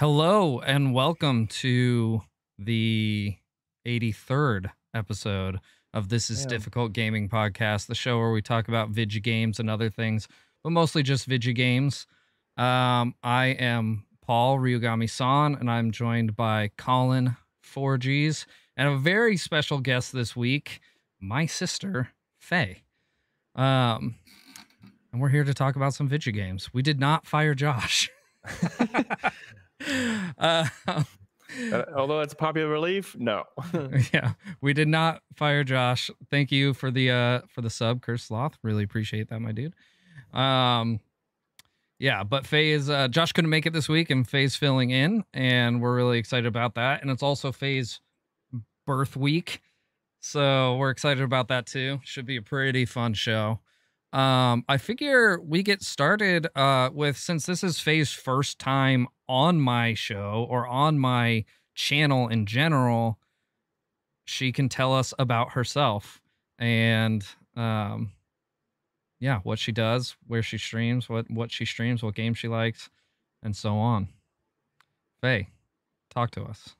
Hello and welcome to the 83rd episode of This is Yeah. Difficult Gaming Podcast, the show where we talk about video games and other things, but mostly just video games. I am Paul Ryugami-san, and I'm joined by Colin 4Gs, and a very special guest this week, my sister, Faye. And we're here to talk about some video games. We did not fire Josh. uh, Although it's a popular relief, no. yeah, we did not fire Josh. Thank you for the sub, Curse Sloth. Really appreciate that, my dude. Yeah, but Faye is Josh couldn't make it this week, and Faye's filling in, and we're really excited about that. And it's also Faye's birth week, so we're excited about that too. Should be a pretty fun show. I figure we get started with, since this is Faye's first time on my show or on my channel in general, she can tell us about herself and yeah, what she does, where she streams, what she streams, what game she likes, and so on. Faye, talk to us.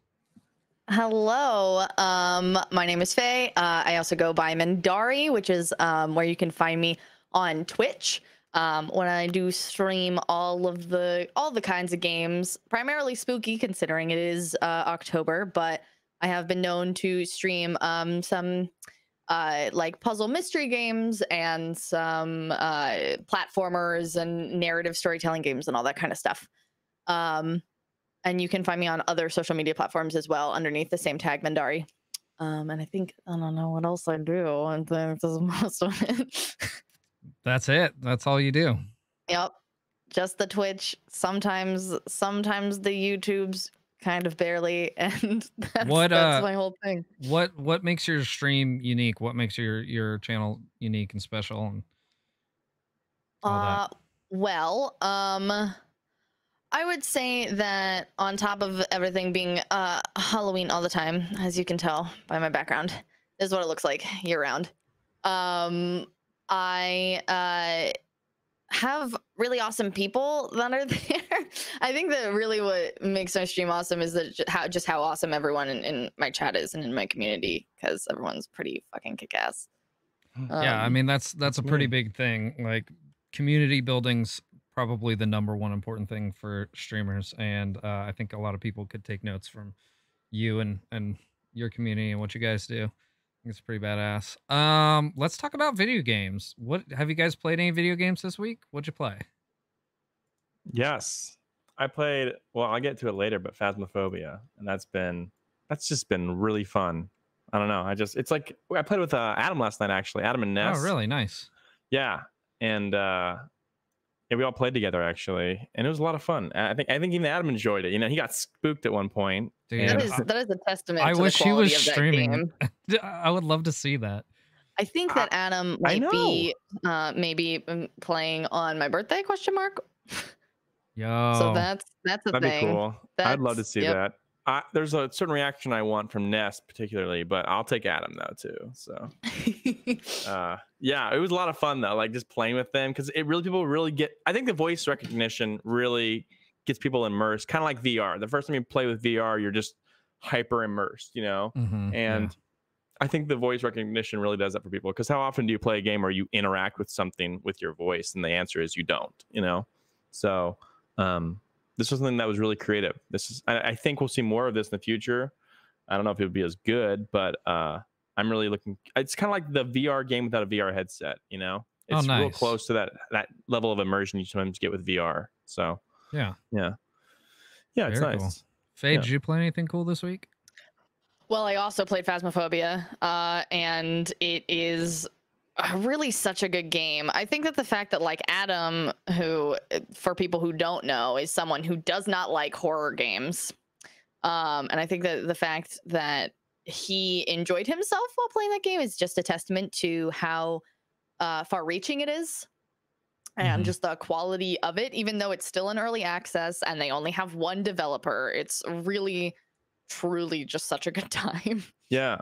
Hello, my name is Faye. I also go by Mendarii, which is where you can find me on Twitch. When I do stream all the kinds of games, primarily spooky, considering it is October, but I have been known to stream some like puzzle mystery games and some platformers and narrative storytelling games and all that kind of stuff. And you can find me on other social media platforms as well underneath the same tag, Mendarii. And I don't know what else I do. I think this is most of it. That's it. That's all you do. Yep. Just the Twitch. Sometimes the YouTubes, kind of barely, and that's my whole thing. What makes your stream unique? What makes your channel unique and special and all that? Well, I would say that on top of everything being Halloween all the time, as you can tell by my background, this is what it looks like year round. I have really awesome people that are there. I think that really what makes my stream awesome is that how awesome everyone in my chat is and in my community, because everyone's pretty fucking kick-ass. Yeah, I mean that's a pretty big thing. Like, community building's probably the number one important thing for streamers, and I think a lot of people could take notes from you and your community and what you guys do. I think it's pretty badass. Let's talk about video games. What have you guys played any video games this week? What'd you play? Yes, I played. Well, I'll get to it later, but Phasmophobia, and that's just been really fun. I don't know. It's like I played with Adam last night, actually. Adam and Ness. Oh, really? Nice. Yeah, and yeah, we all played together actually, and it was a lot of fun. I think even Adam enjoyed it. You know, he got spooked at one point. Dude, that is a testament. I to wish the he was of that streaming. Game. I would love to see that. I think that Adam might be maybe playing on my birthday ? Yo. So that's a That'd thing. be cool. I'd love to see that. There's a certain reaction I want from Ness particularly, but I'll take Adam though too. So yeah, it was a lot of fun though, like just playing with them, because people really get. I think the voice recognition really gets people immersed, kind of like VR. The first time you play with VR, you're just hyper immersed, you know. And I think the voice recognition really does that for people, because how often do you play a game where you interact with something with your voice, and the answer is you don't, you know. So this was something that was really creative. I think we'll see more of this in the future. I don't know if it would be as good, but I'm really looking. It's kind of like the VR game without a VR headset, you know. It's real close to that level of immersion you sometimes get with VR. So yeah, it's very nice. Cool. Faye, did you play anything cool this week? Well, I also played Phasmophobia, and it is really such a good game. I think that the fact that, like, Adam, who, for people who don't know, is someone who does not like horror games, and I think that the fact that he enjoyed himself while playing that game is just a testament to how far-reaching it is, and just the quality of it. Even though it's still in early access and they only have one developer, it's really, truly just such a good time. Yeah.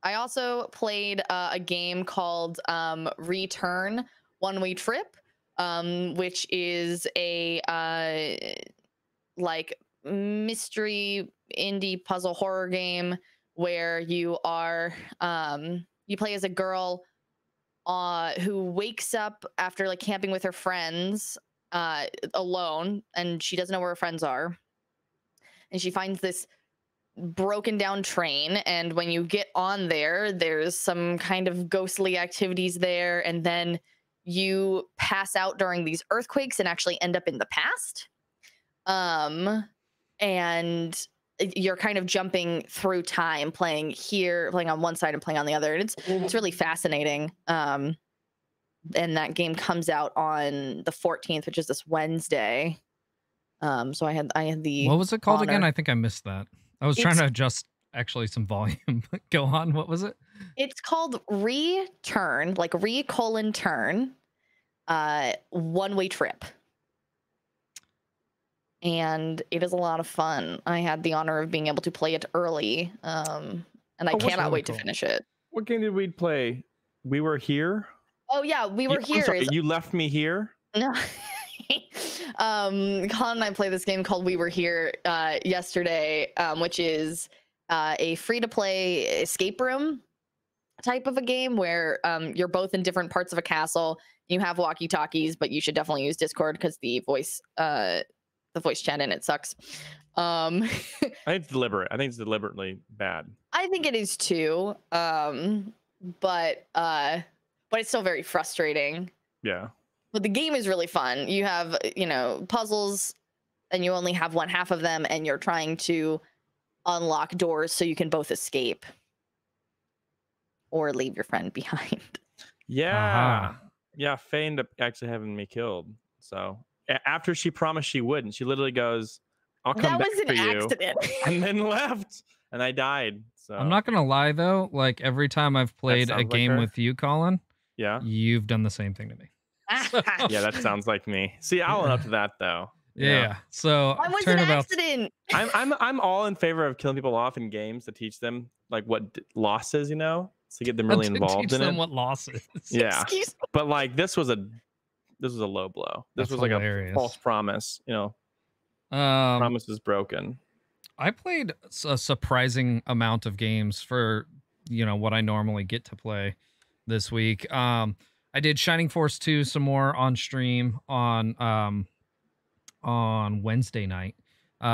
I also played a game called Return One Way Trip, which is a like mystery indie puzzle horror game where you are you play as a girl who wakes up after like camping with her friends alone, and she doesn't know where her friends are, and she finds this broken down train, and when you get on there, there's some kind of ghostly activities there, and then you pass out during these earthquakes and actually end up in the past. And you're kind of jumping through time, playing on one side and playing on the other, and it's really fascinating. And that game comes out on the 14th, which is this Wednesday. So I had the What was it called honor. again? I think I missed that. I was trying to adjust actually some volume. Go on. What was it? It's called Return, like re::turn, one-way trip. And it is a lot of fun. I had the honor of being able to play it early, and I cannot wait to finish it. What game did we play? We Were Here? Oh yeah, We Were Here. I'm sorry, You Left Me Here? No. Colin and I played this game called We Were Here yesterday, which is a free-to-play escape room type of a game where you're both in different parts of a castle. You have walkie-talkies, but you should definitely use Discord because the voice chat in it sucks. I think it's deliberate. I think it's deliberately bad. I think it is too. But it's still very frustrating. Yeah. But the game is really fun. You have, puzzles, and you only have one half of them, and you're trying to unlock doors so you can both escape or leave your friend behind. Yeah. Yeah, Faye ended up actually having me killed. So after she promised she wouldn't, she literally goes, I'll come back for you. That was an accident. And then left. And I died. So I'm not gonna lie though, like every time I've played a game with you, Colin, you've done the same thing to me. So. Yeah, that sounds like me. See, I'll own up to that though. Yeah. So I was an accident. I'm all in favor of killing people off in games to teach them like what loss is, to get them really involved in it. What loss is. Yeah. But like this was a low blow. This was hilarious. Like a false promise, promise is broken. I played a surprising amount of games for, what I normally get to play this week. I did Shining Force 2 some more on stream on Wednesday night,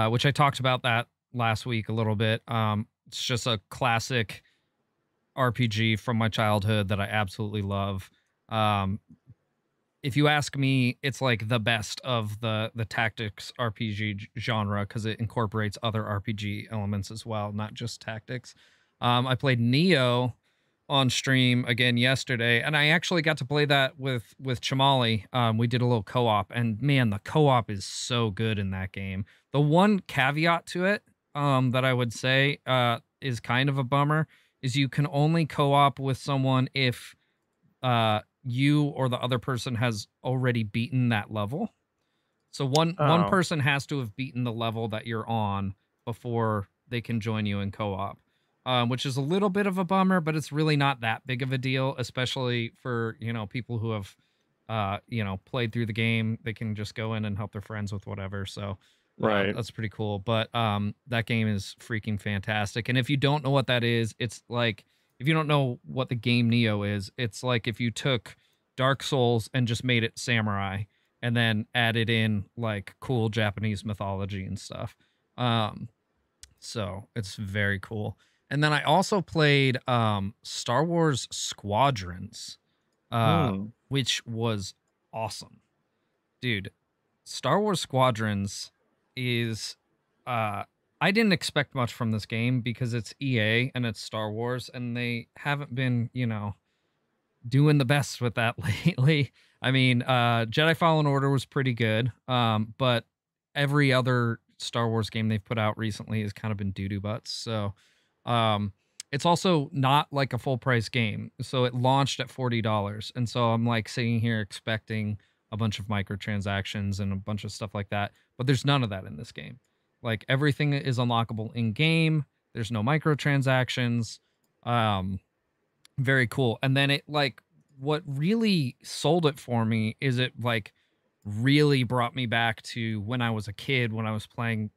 which I talked about that last week a little bit. It's just a classic RPG from my childhood that I absolutely love. If you ask me, it's like the best of the tactics RPG genre because it incorporates other RPG elements as well, not just tactics. I played Neo on stream again yesterday, and I actually got to play that with Chamali. We did a little co-op, and man, the co-op is so good in that game. The one caveat to it that I would say is kind of a bummer is you can only co-op with someone if you or the other person has already beaten that level. So one person has to have beaten the level that you're on before they can join you in co-op. Which is a little bit of a bummer, but it's really not that big of a deal, especially for, people who have, played through the game. They can just go in and help their friends with whatever. So that's pretty cool. But that game is freaking fantastic. And if you don't know what that is, it's like, if you don't know what the game Neo is, it's like if you took Dark Souls and just made it samurai and then added in like cool Japanese mythology and stuff. So it's very cool. And then I also played Star Wars Squadrons, which was awesome. Dude, Star Wars Squadrons is... I didn't expect much from this game because it's EA and it's Star Wars, and they haven't been, doing the best with that lately. I mean, Jedi Fallen Order was pretty good, but every other Star Wars game they've put out recently has kind of been doo-doo butts, so... it's also not like a full price game. So it launched at $40. And so I'm like sitting here expecting a bunch of microtransactions and a bunch of stuff like that. But there's none of that in this game. Like everything is unlockable in game. There's no microtransactions. Very cool. And then it like, what really sold it for me is it like really brought me back to when I was a kid, when I was playing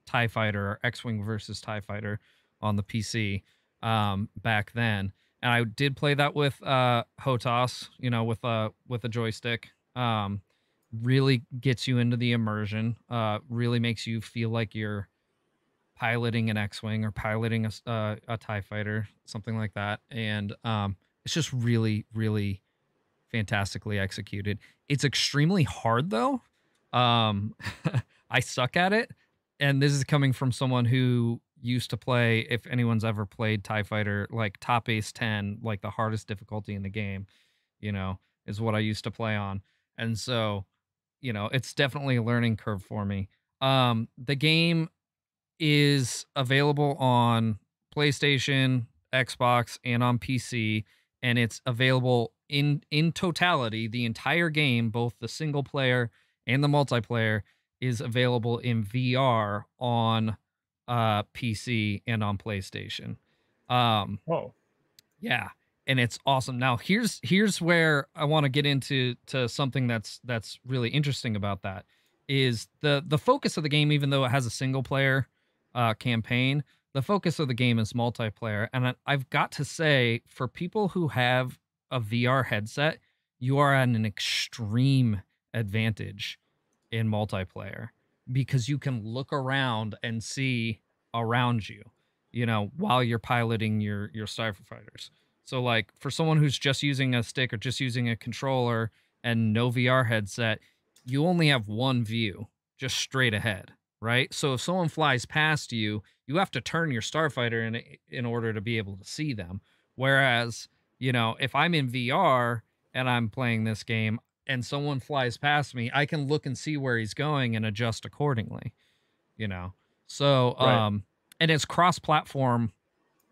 TIE Fighter or X-Wing versus TIE Fighter on the PC back then. And I did play that with HOTAS, with a joystick. Really gets you into the immersion. Really makes you feel like you're piloting an X-Wing or piloting a TIE Fighter, something like that. And it's just really, really fantastically executed. It's extremely hard though. Um, I suck at it, and this is coming from someone who used to play. If anyone's ever played TIE Fighter, like top ace 10, like the hardest difficulty in the game, is what I used to play on, and so it's definitely a learning curve for me. The game is available on PlayStation, Xbox, and on PC, and it's available in totality. The entire game, both the single player and the multiplayer, is available in VR on PC and on PlayStation. Oh, Yeah, and it's awesome. Now here's where I want to get into something that's really interesting about that is the focus of the game, even though it has a single player campaign, the focus of the game is multiplayer. And I've got to say, for people who have a VR headset, you are at an extreme advantage in multiplayer because you can look around and see around you, while you're piloting your starfighters. So like for someone who's just using a stick or just using a controller and no VR headset, you only have one view just straight ahead, right? So if someone flies past you, you have to turn your starfighter in order to be able to see them. Whereas, if I'm in VR and I'm playing this game and someone flies past me, I can look and see where he's going and adjust accordingly, you know. So right. And it's cross-platform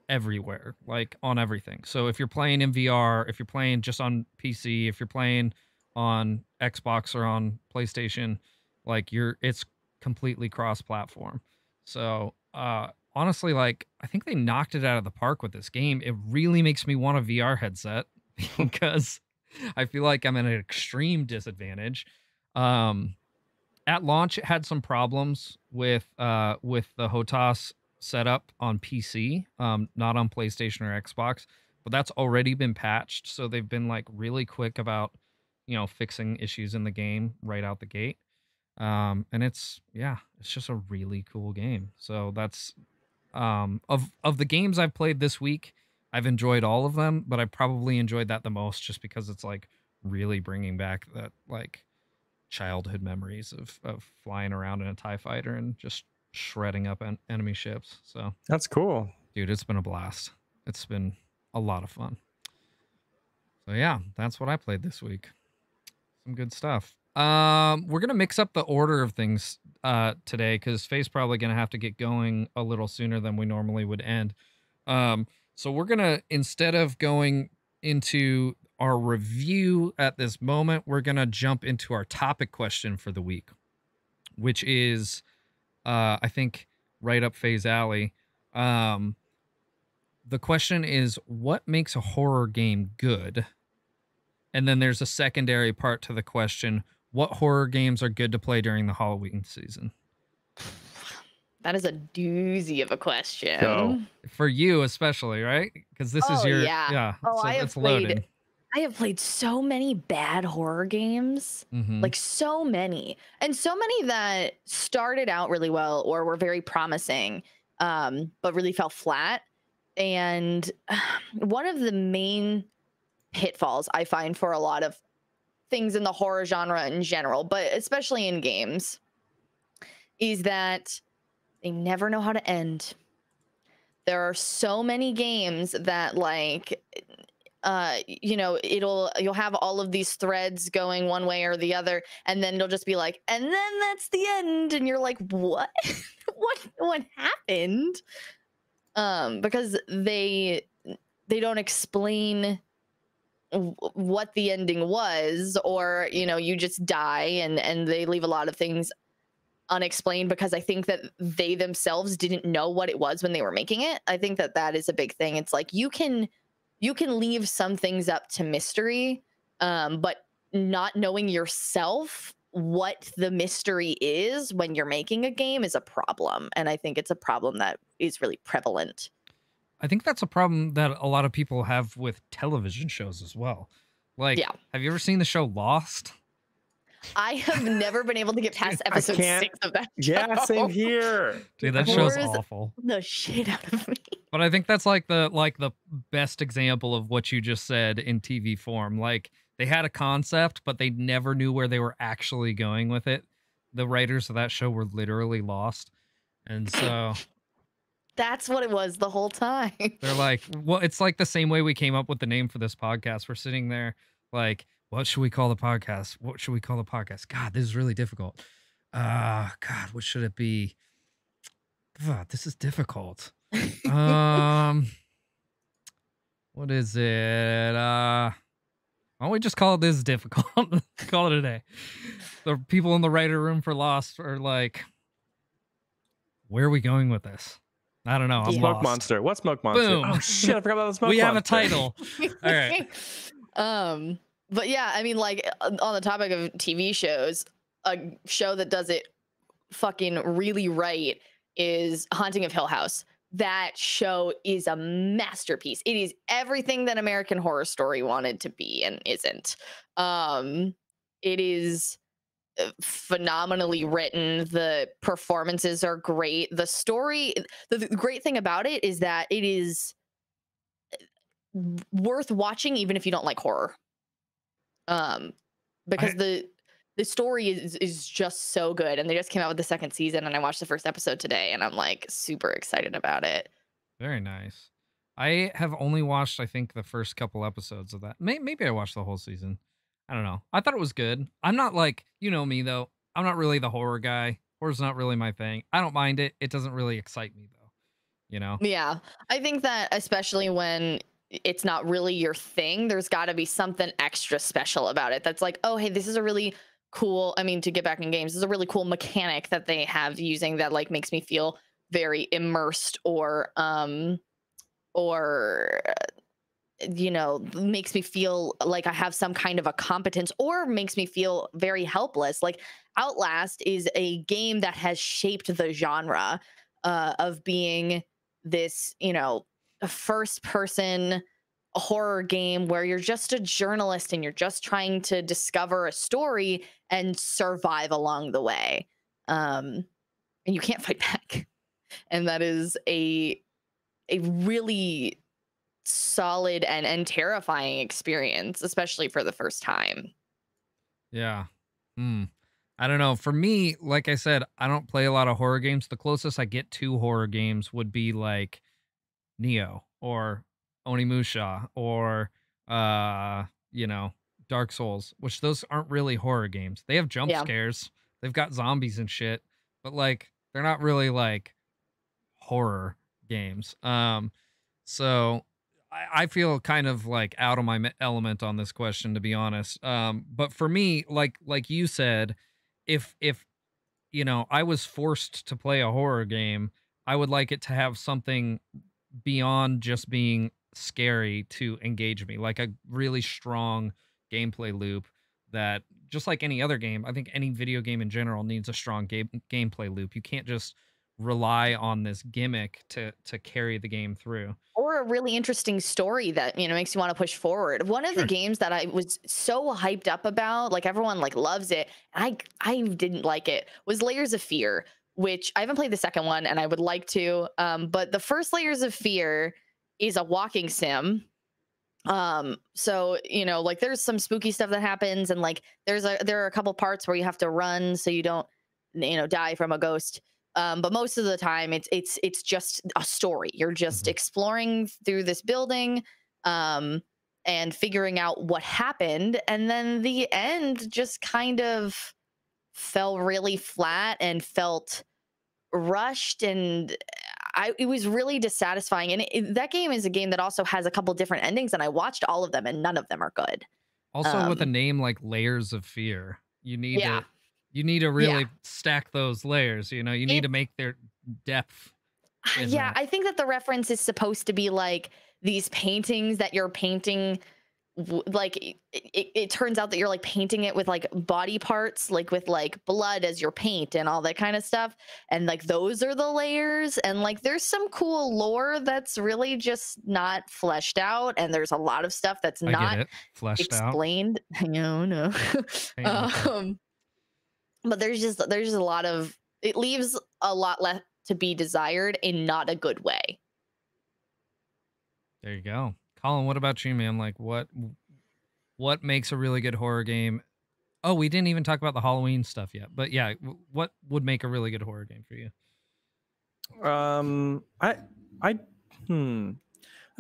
everywhere, like on everything. So if you're playing in VR, if you're playing just on PC, if you're playing on Xbox or on PlayStation, like it's completely cross-platform. So honestly, like I think they knocked it out of the park with this game. It really makes me want a VR headset because I feel like I'm at an extreme disadvantage. Um at launch it had some problems with the HOTAS setup on PC, not on PlayStation or Xbox, but that's already been patched. So they've been like really quick about, fixing issues in the game right out the gate. And it's just a really cool game. So that's of the games I've played this week, I've enjoyed all of them, but I probably enjoyed that the most just because it's like really bringing back that like childhood memories of flying around in a TIE fighter and just shredding up enemy ships. So that's cool. dude, it's been a blast. It's been a lot of fun. So yeah, that's what I played this week. Some good stuff. We're gonna mix up the order of things today because Faye's probably gonna have to get going a little sooner than we normally would end. So we're gonna, instead of going into our review at this moment, we're gonna jump into our topic question for the week, which is I think right up Faye's alley. The question is, what makes a horror game good? And then there's a secondary part to the question, what horror games are good to play during the Halloween season? That is a doozy of a question. Go. For you especially, right? Because this is your yeah. Oh, so I have it's loaded. I have played so many bad horror games, like so many, and so many that started out really well or were very promising, but really fell flat. And one of the main pitfalls I find for a lot of things in the horror genre in general, but especially in games, is that they never know how to end. There are so many games that like you'll have all of these threads going one way or the other, and then it'll just be like, and then that's the end, and you're like, what? what happened? Because they don't explain what the ending was, or you just die, and they leave a lot of things unexplained because I think that they themselves didn't know what it was when they were making it. I think that is a big thing. It's like you can leave some things up to mystery, but not knowing yourself what the mystery is when you're making a game is a problem. And I think it's a problem that is really prevalent. I think that's a problem that a lot of people have with television shows as well. Like, Yeah. have you ever seen the show Lost? I have never been able to get past I episode can't. 6 of that show. Yeah, same here. Dude, that It show's bores awful. the shit out of me. But I think that's like the best example of what you just said in TV form. Like, they had a concept, but they never knew where they were actually going with it. The writers of that show were literally lost. And so That's what it was the whole time. they're like, well, it's like the same way we came up with the name for this podcast. We're sitting there like, what should we call the podcast? What should we call the podcast? God, this is really difficult. God, what should it be? God, this is difficult. What is it? Why don't we just call it This is Difficult? Call it a day. The people in the writer room for Lost are like, where are we going with this? I don't know. I'm Smoke lost. Monster. What's Smoke Monster? Boom. Oh shit! I forgot about the Smoke We Monster. have a title. All right. But yeah, I mean, like on the topic of TV shows, a show that does it fucking really right is Haunting of Hill House. That show is a masterpiece. It is everything that American Horror Story wanted to be and isn't. It is phenomenally written. The performances are great. The story, the great thing about it is that it is worth watching even if you don't like horror. Because the story is just so good, and they just came out with the second season, and I watched the first episode today, and I'm like super excited about it. Very nice. I have only watched, I think, the first couple episodes of that. Maybe I watched the whole season. I don't know. I thought it was good. I'm not like, you know me though. I'm not really the horror guy. Horror's not really my thing. I don't mind it. It doesn't really excite me though. You know? Yeah, I think that especially when it's not really your thing, there's got to be something extra special about it. That's like, oh, hey, this is a really cool. I mean, to get back in games, this is a really cool mechanic that they have using that like makes me feel very immersed or you know, makes me feel like I have some kind of a competence or makes me feel very helpless. Like Outlast is a game that has shaped the genre of being this, you know, a first person horror game where you're just a journalist and you're just trying to discover a story and survive along the way. And you can't fight back. And that is a really solid and terrifying experience, especially for the first time. Yeah. I don't know. For me, like I said, I don't play a lot of horror games. The closest I get to horror games would be like Neo or Onimusha or you know, Dark Souls, which those aren't really horror games. They have jump scares. They've got zombies and shit, but like they're not really like horror games. So I feel kind of like out of my element on this question, to be honest. But for me, like you said, if you know I was forced to play a horror game, I would like it to have something beyond just being scary to engage me, like a really strong gameplay loop that, just like any other game, I think any video game in general needs a strong gameplay loop. You can't just rely on this gimmick to carry the game through. Or a really interesting story that, you know, makes you want to push forward. One of the games that I was so hyped up about, like everyone like loves it, and I didn't like it, was Layers of Fear, which I haven't played the second one and I would like to. But the first Layers of Fear is a walking sim. So, you know, like there's some spooky stuff that happens, and like there are a couple parts where you have to run so you don't, you know, die from a ghost. But most of the time it's just a story. You're just exploring through this building and figuring out what happened, and then the end just kind of fell really flat and felt rushed, and it was really dissatisfying. And that game is a game that also has a couple different endings, and I watched all of them and none of them are good. Also, with a name like Layers of Fear, you need to really stack those layers. You know, you need to make their depth. Yeah, I think that the reference is supposed to be like these paintings that you're painting like it turns out that you're like painting it with like body parts, like with like blood as your paint and all that kind of stuff, and like those are the layers, and like there's some cool lore that's really just not fleshed out, and there's a lot of stuff that's I get not it. Fleshed out. explained. No. um, but there's a lot of, it leaves a lot left to be desired in not a good way. There you go. Colin, what about you, man? Like what makes a really good horror game? Oh, we didn't even talk about the Halloween stuff yet. But yeah, what would make a really good horror game for you? I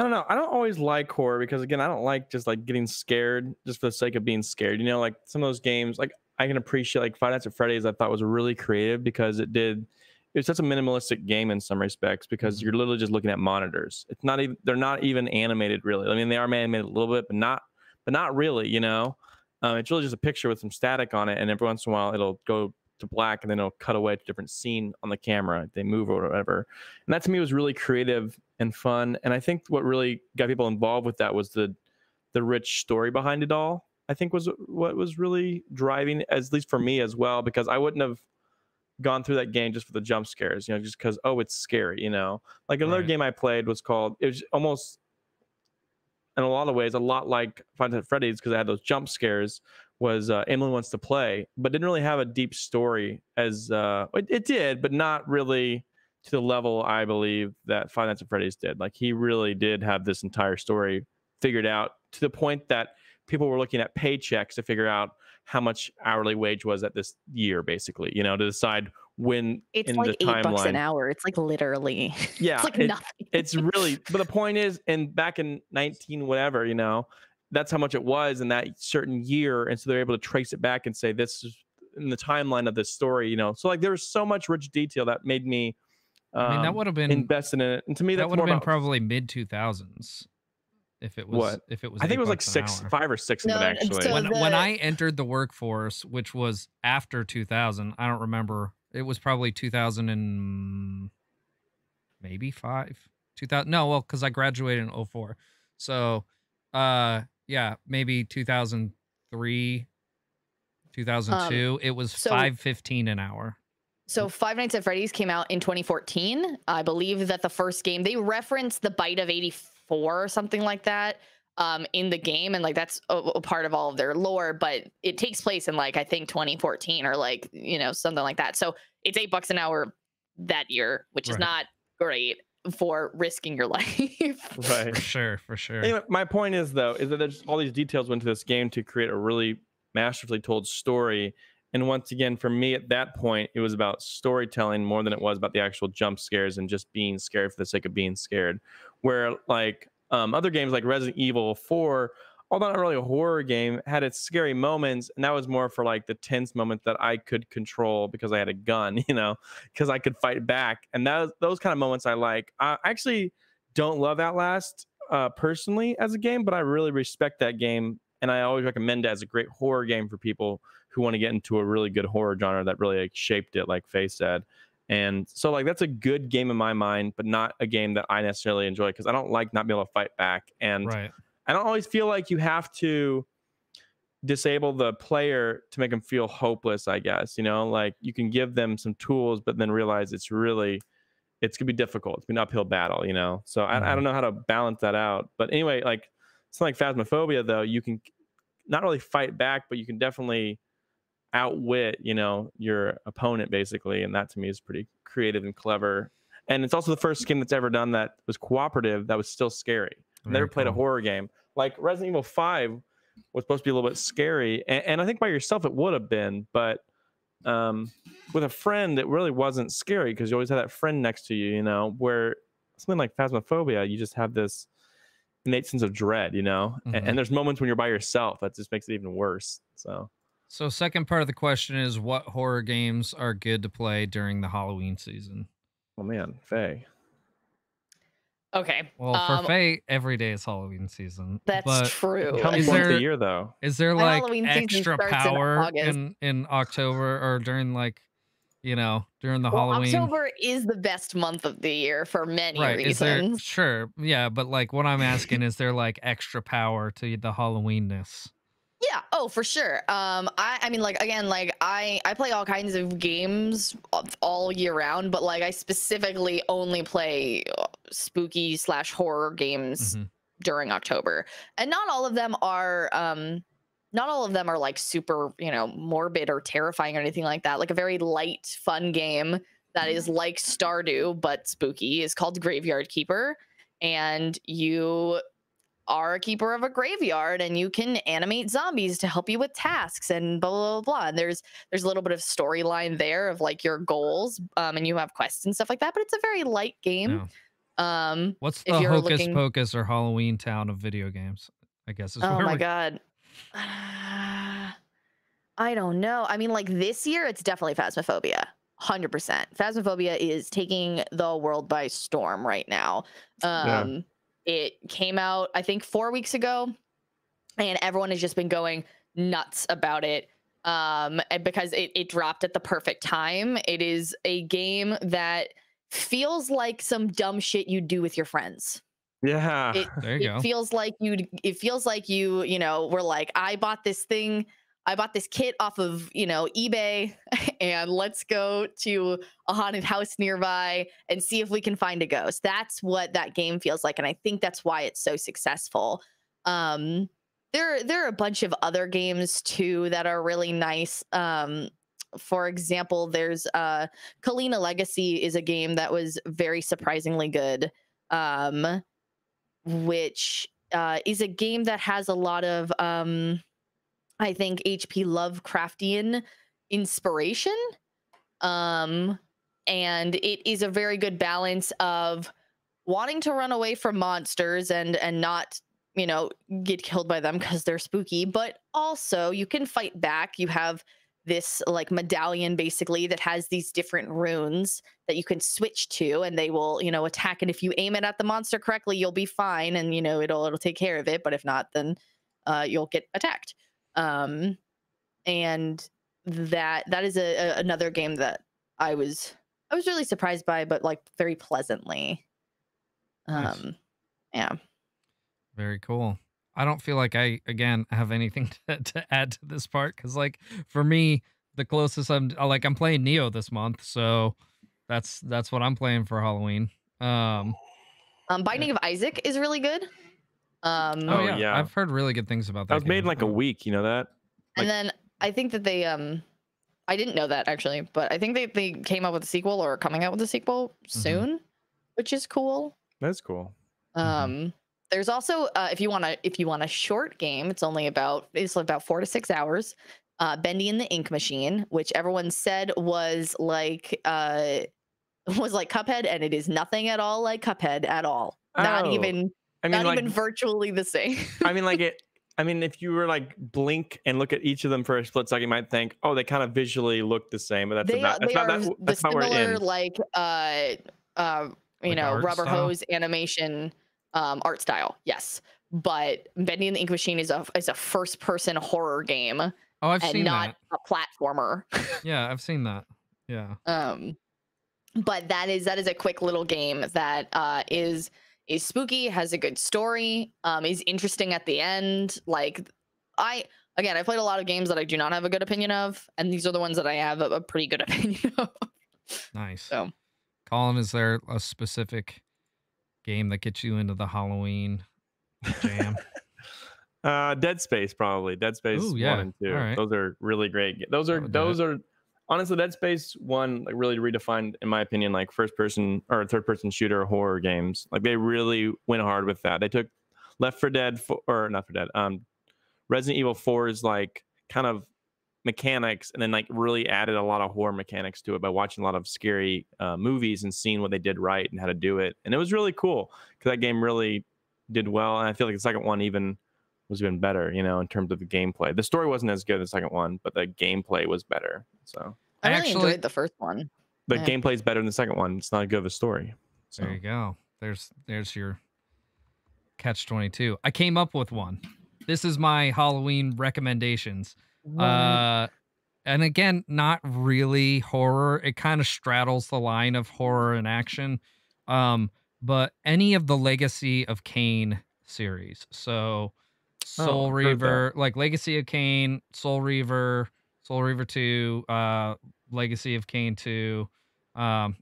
don't know. I don't always like horror because, again, I don't like just like getting scared just for the sake of being scared. You know, like some of those games, like I can appreciate like Five Nights at Freddy's. I thought was really creative because it's such a minimalistic game in some respects because you're literally just looking at monitors. It's not even, they're not even animated really. I mean, they are animated a little bit, but not really. You know, it's really just a picture with some static on it, and every once in a while it'll go to black and then it'll cut away to a different scene on the camera if they move or whatever. And that to me was really creative and fun. And I think what really got people involved with that was the rich story behind it all. I think was what was really driving, at least for me as well, because I wouldn't have gone through that game just for the jump scares, you know, just because, oh, it's scary, you know. Like another game I played was called, it was almost in a lot of ways a lot like Five Nights at Freddy's because it had those jump scares, was Emily Wants to Play, but didn't really have a deep story as it did, but not really to the level I believe that Five Nights at Freddy's did. Like he really did have this entire story figured out to the point that people were looking at paychecks to figure out how much hourly wage was at this year, basically, you know, to decide when it's in like the $8 timeline. an hour. It's like literally, yeah, it's like nothing. It's really, but the point is, and back in 19 whatever, you know, that's how much it was in that certain year, and so they're able to trace it back and say this is in the timeline of this story, you know. So like there was so much rich detail that made me I mean, that would have been invested in it, and to me that that's would have more been about probably mid 2000s if it was what if it was I think it was like $8 an hour. 5 or 6 of it actually. So When I entered the workforce, which was after 2000, I don't remember. It was probably 2000 and maybe 5. 2000. No, well, because I graduated in 04. So, yeah, maybe 2003, 2002. It was $5.15 an hour. So Five Nights at Freddy's came out in 2014. I believe that the first game, they referenced the Bite of 84 or something like that in the game. And like, that's a part of all of their lore, but it takes place in like, I think 2014 or like, you know, something like that. So it's $8 an hour that year, which is not great for risking your life. Right. For sure. Anyway, my point is though, is that there's all these details went into this game to create a really masterfully told story. And once again, for me at that point, it was about storytelling more than it was about the actual jump scares and just being scared for the sake of being scared. Where like other games like Resident Evil 4, although not really a horror game, had its scary moments, and that was more for like the tense moments that I could control because I had a gun, you know, because I could fight back. And those kind of moments I like. I actually don't love Outlast personally as a game, but I really respect that game, and I always recommend it as a great horror game for people who want to get into a really good horror genre that really like shaped it, like Faye said. And so like that's a good game in my mind, but not a game that I necessarily enjoy because I don't like not being able to fight back. And I don't always feel like you have to disable the player to make them feel hopeless, I guess, you know, like you can give them some tools, but then realize it's gonna be difficult. It's an uphill battle, you know? So I don't know how to balance that out. But anyway, like something like Phasmophobia though, you can not really fight back, but you can definitely outwit, you know, your opponent basically. And that to me is pretty creative and clever. And it's also the first game that's ever done that was cooperative, that was still scary. I've never played a horror game. Like Resident Evil 5 was supposed to be a little bit scary. And I think by yourself it would have been, but with a friend, it really wasn't scary because you always had that friend next to you, you know, where something like Phasmophobia, you just have this innate sense of dread, you know, and there's moments when you're by yourself that just makes it even worse. So second part of the question is, what horror games are good to play during the Halloween season? Oh man, Faye. Okay. Well, for Faye, every day is Halloween season. That's true. It comes once a year, though. Is there like extra power in October or during like during the Well, Halloween. October is the best month of the year for many Right. Is there, reasons. sure. Yeah. But like what I'm asking, is there like extra power to the Halloweenness? Yeah. Oh, for sure. I mean, like again, like I play all kinds of games all year round, but like I specifically only play spooky slash horror games Hmm. during October, and not all of them are like super, morbid or terrifying or anything like that. Like a very light, fun game that is like Stardew but spooky is called Graveyard Keeper, and you are a keeper of a graveyard and you can animate zombies to help you with tasks and blah blah blah. And there's a little bit of storyline there of like your goals, and you have quests and stuff like that. But it's a very light game. Yeah. What's If the you're Hocus looking, Pocus or Halloween town of video games? I guess is oh where my we. god, I don't know. I mean, like this year, it's definitely Phasmophobia. 100%. Phasmophobia is taking the world by storm right now. Yeah. It came out, I think, 4 weeks ago, and everyone has just been going nuts about it, and because it dropped at the perfect time. It is a game that feels like some dumb shit you do with your friends. Yeah. There you It go. feels like you were like, I bought this thing, I bought this kit off of, eBay, and let's go to a haunted house nearby and see if we can find a ghost. That's what that game feels like, and I think that's why it's so successful. um there are a bunch of other games too that are really nice. For example, there's Kalina Legacy is a game that was very surprisingly good, which is a game that has a lot of, I think, HP Lovecraftian inspiration. And it is a very good balance of wanting to run away from monsters and not, get killed by them because they're spooky, but also you can fight back. You have this like medallion basically that has these different runes that you can switch to, and they will, attack, and if you aim it at the monster correctly, you'll be fine, and it'll take care of it, but if not, then you'll get attacked. And that is another game that I was really surprised by, but like very pleasantly. Nice. Yeah. Very cool. I don't feel like I again have anything to add to this part because like for me the closest I'm playing Neo this month, so that's what I'm playing for Halloween. Yeah. Binding of Isaac is really good. Oh Oh yeah, yeah. I've heard really good things about That that was made in game. like a week. You know that? And Like, then I think that they I didn't know that actually, but I think they came out with a sequel or are coming out with a sequel soon, which is cool. that's cool. There's also if you want a short game, it's about 4 to 6 hours. Bendy and the Ink Machine, which everyone said was like Cuphead, and it is nothing at all like Cuphead at all. Not Oh, even I mean, not like, even virtually the same. I mean, like it. I mean, if you were like blink and look at each of them for a split second, you might think, oh, they kind of visually look the same, but that's They are about that's they about are that. the That's about where it similar ends. Like art rubber style. hose animation art style. Yes. But Bendy and the Ink Machine is a first person horror game Oh, I've and seen not that. a platformer. Yeah, I've seen that. Yeah. But that is a quick little game that is spooky, has a good story, is interesting at the end. Like I played a lot of games that I do not have a good opinion of, and these are the ones that I have a pretty good opinion of. Nice. So Colin, is there a specific game that gets you into the Halloween jam? Dead Space probably. Dead Space Ooh, 1 yeah. and 2. All right. Those are really great. That would do Those it. are honestly Dead Space 1 like really redefined in my opinion like first person or third person shooter horror games. Like they really went hard with that. They took Left 4 Dead or not for Dead. Resident Evil 4's like kind of mechanics and then like really added a lot of horror mechanics to it by watching a lot of scary movies and seeing what they did right and how to do it. And it was really cool because that game really did well. And I feel like the second one was even better, in terms of the gameplay. The story wasn't as good as the second one, but the gameplay was better. So I really Actually- enjoyed the first one. the Yeah. gameplay is better than the second one. It's not as good of a story. So There you go. There's your catch 22. I came up with one. This is my Halloween recommendations. What? And again, not really horror. It kind of straddles the line of horror and action. Um, but any of the Legacy of Kain series. So Oh, Soul heard that. Reaver, like Legacy of Kain, Soul Reaver 2, Legacy of Kain 2,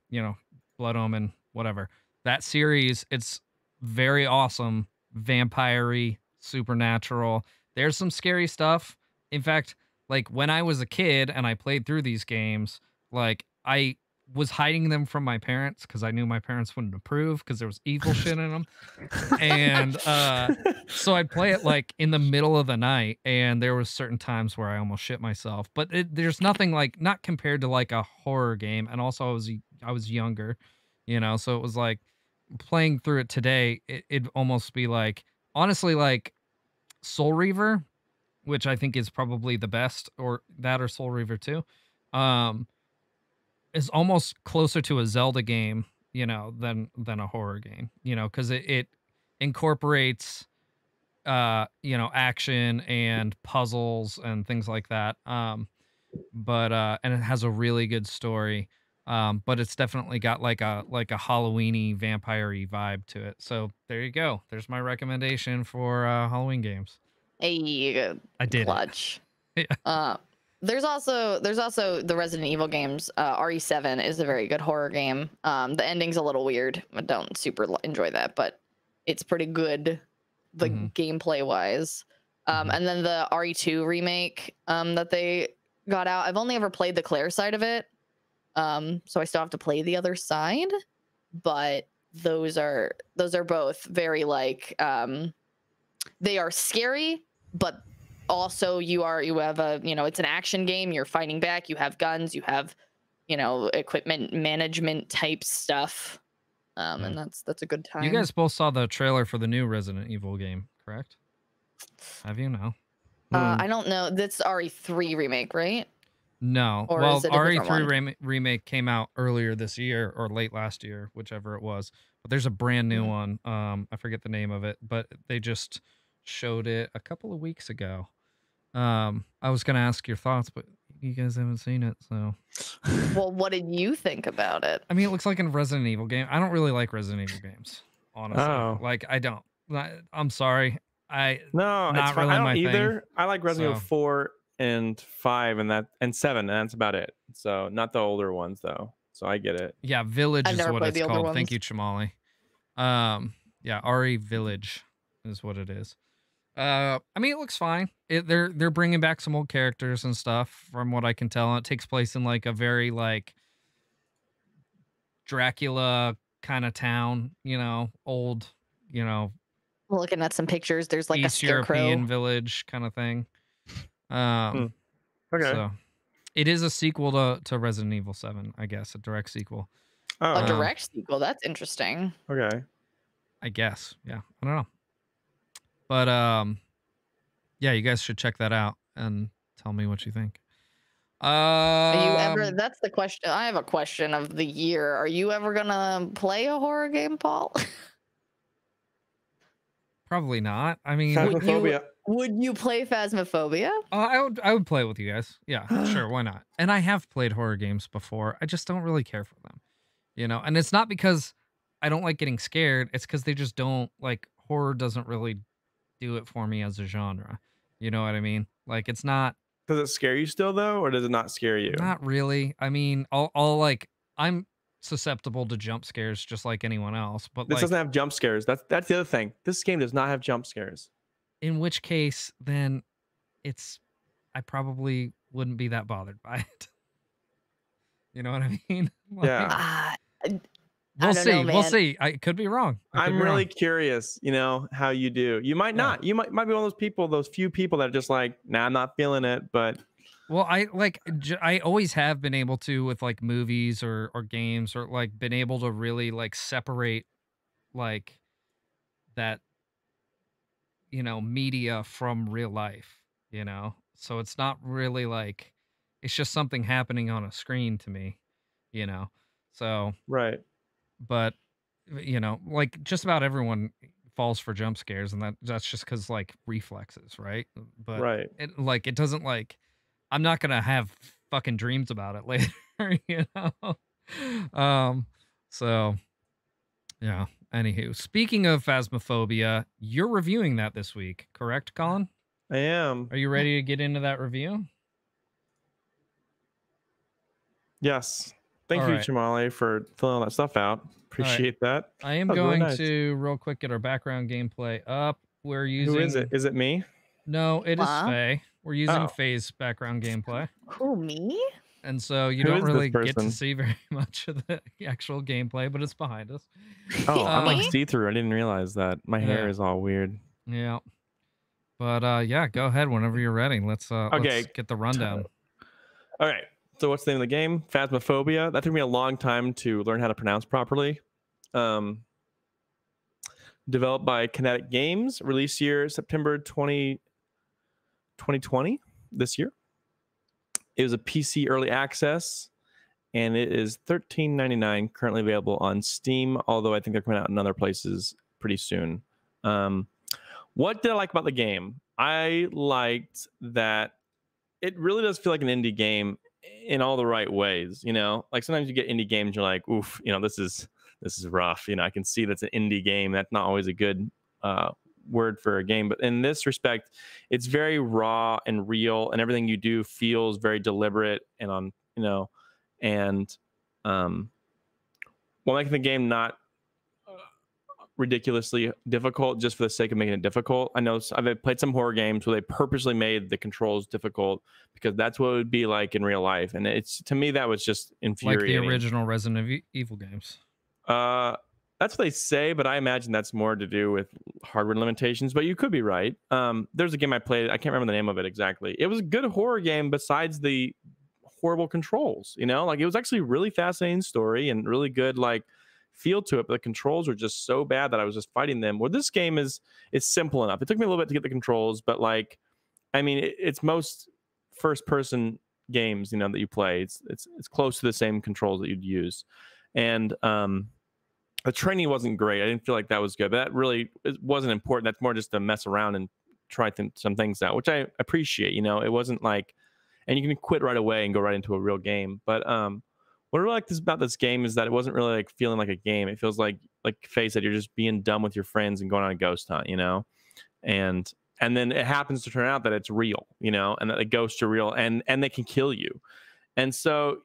you know, Blood Omen, whatever. That series, it's very awesome, vampire-y, supernatural. There's some scary stuff. In fact, like when I was a kid and I played through these games, like I was hiding them from my parents because I knew my parents wouldn't approve because there was evil shit in them. And so I'd play it like in the middle of the night, and there was certain times where I almost shit myself. But there's nothing like not compared to like a horror game. And also I was younger, you know, so it was like playing through it today, it'd almost be like honestly like Soul Reaver, which I think is probably the best, or that or Soul Reaver 2, um, is almost closer to a Zelda game, you know, than a horror game, you know, because it incorporates you know, action and puzzles and things like that. But and it has a really good story. But it's definitely got like a Halloweeny vampire-y vibe to it. So there you go. There's my recommendation for Halloween games. Hey, I did it. clutch. Yeah. There's also the Resident Evil games. RE7 is a very good horror game. The ending's a little weird. I don't super enjoy that, but it's pretty good, the gameplay wise. And then the RE2 remake that they got out. I've only ever played the Claire side of it, so I still have to play the other side. But those are both very like they are scary, but also you have a, you know, it's an action game, you're fighting back, you have guns, you have, you know, equipment management type stuff, and that's a good time. You guys both saw the trailer for the new Resident Evil game, correct? Have you? No. I don't know, that's RE3 remake, right? No. Or Well, is it a different RE3 remake came out earlier this year or late last year, whichever it was. But there's a brand new one. I forget the name of it, but they just showed it a couple of weeks ago. I was gonna ask your thoughts, but you guys haven't seen it, so. Well, what did you think about it? I mean, it looks like a Resident Evil game. I don't really like Resident Evil games, honestly. Oh. Like, I don't. I'm sorry. No, not it's fine. really I don't my either. thing. I like Resident Evil 4 and 5 and 7, and that's about it. So not the older ones though. So I get it. Yeah, Village I've is never what played it's the older called. Thank ones. you, Chamali. Yeah, RE Village is what it is. I mean, it looks fine. They're bringing back some old characters and stuff, from what I can tell. And it takes place in like a very like Dracula kind of town, you know, old, you know, Looking at some pictures, there's like East a scarecrow. European village kind of thing. Okay. So it is a sequel to Resident Evil 7, I guess, a direct sequel. Oh. A direct sequel. That's interesting. Okay. I guess. Yeah. I don't know. But yeah, you guys should check that out and tell me what you think. Are you ever, that's the question. I have a question of the year. Are you ever gonna play a horror game, Paul? Probably not. I mean, Phasmophobia. Would you play Phasmophobia? I would play with you guys. Yeah, sure, why not? And I have played horror games before. I just don't really care for them. You know, and it's not because I don't like getting scared, it's because they just don't, like, horror doesn't really do it for me as a genre. You know what I mean? Like, it's not. Does it scare you still though, or does it not scare you? Not really. I mean, I'll like, I'm susceptible to jump scares just like anyone else, but This like, doesn't have jump scares. That's the other thing. This game does not have jump scares. in which case, then I probably wouldn't be that bothered by it. You know what I mean? Like, Yeah. we'll see. know, We'll man. see. I could be wrong. I'm really curious, you know, how you do. You might not. You might be one of those people, those few people that are just like, nah, I'm not feeling it. But well, I always have been able to with like movies or games, or like been able to really like separate like that, you know, media from real life, you know? So it's not really like, it's just something happening on a screen to me, you know? So, right. but, you know, like just about everyone falls for jump scares, and that's just because like reflexes, right? But Right. it doesn't like, I'm not going to have fucking dreams about it later, you know? So yeah. Anywho, speaking of Phasmophobia, you're reviewing that this week, correct, Colin? I am. Are you ready to get into that review? Yes. Thank All you, right. Chamale, for filling all that stuff out. Appreciate that. I am That was really going nice. to real quick get our background gameplay up. We're using. Who is it? Is it me? No, it is Wow. Faye. We're using Oh. Faye's background gameplay. Who, me? And so you Who don't is this really get to person? see very much of the actual gameplay, but it's behind us. Oh, I'm like Me? see-through. I didn't realize that. My hair Yeah. is all weird. Yeah. But yeah, go ahead whenever you're ready. Let's get the rundown. All right. So what's the name of the game? Phasmophobia. That took me a long time to learn how to pronounce properly. Developed by Kinetic Games. Release year September 2020, this year. It was a PC early access, and it is $13.99, currently available on Steam, although I think they're coming out in other places pretty soon. What did I like about the game? I liked that it really does feel like an indie game in all the right ways. You know, like sometimes you get indie games, you're like, oof, you know, this is rough. You know, I can see that's an indie game. That's not always a good word for a game, but in this respect, it's very raw and real, and everything you do feels very deliberate and on, you know, and while making the game not ridiculously difficult just for the sake of making it difficult. I know I've played some horror games where they purposely made the controls difficult because that's what it would be like in real life, and it's, to me, that was just infuriating. Like the original Resident Evil games. That's what they say, but I imagine that's more to do with hardware limitations, but you could be right. There's a game I played, I can't remember the name of it exactly. It was a good horror game besides the horrible controls, you know? Like, it was actually a really fascinating story and really good, like, feel to it, but the controls were just so bad that I was just fighting them. Well, this game is simple enough. It took me a little bit to get the controls, but, like, I mean, it's most first-person games, you know, that you play. It's close to the same controls that you'd use. And the training wasn't great. I didn't feel like that was good, but that really wasn't important. That's more just to mess around and try some things out, which I appreciate. You know, it wasn't like, and you can quit right away and go right into a real game. But what I really like about this game is that it wasn't really like feeling like a game. It feels like Faye said, you're just being dumb with your friends and going on a ghost hunt, you know, and then it happens to turn out that it's real, you know, and that the ghosts are real and they can kill you. And so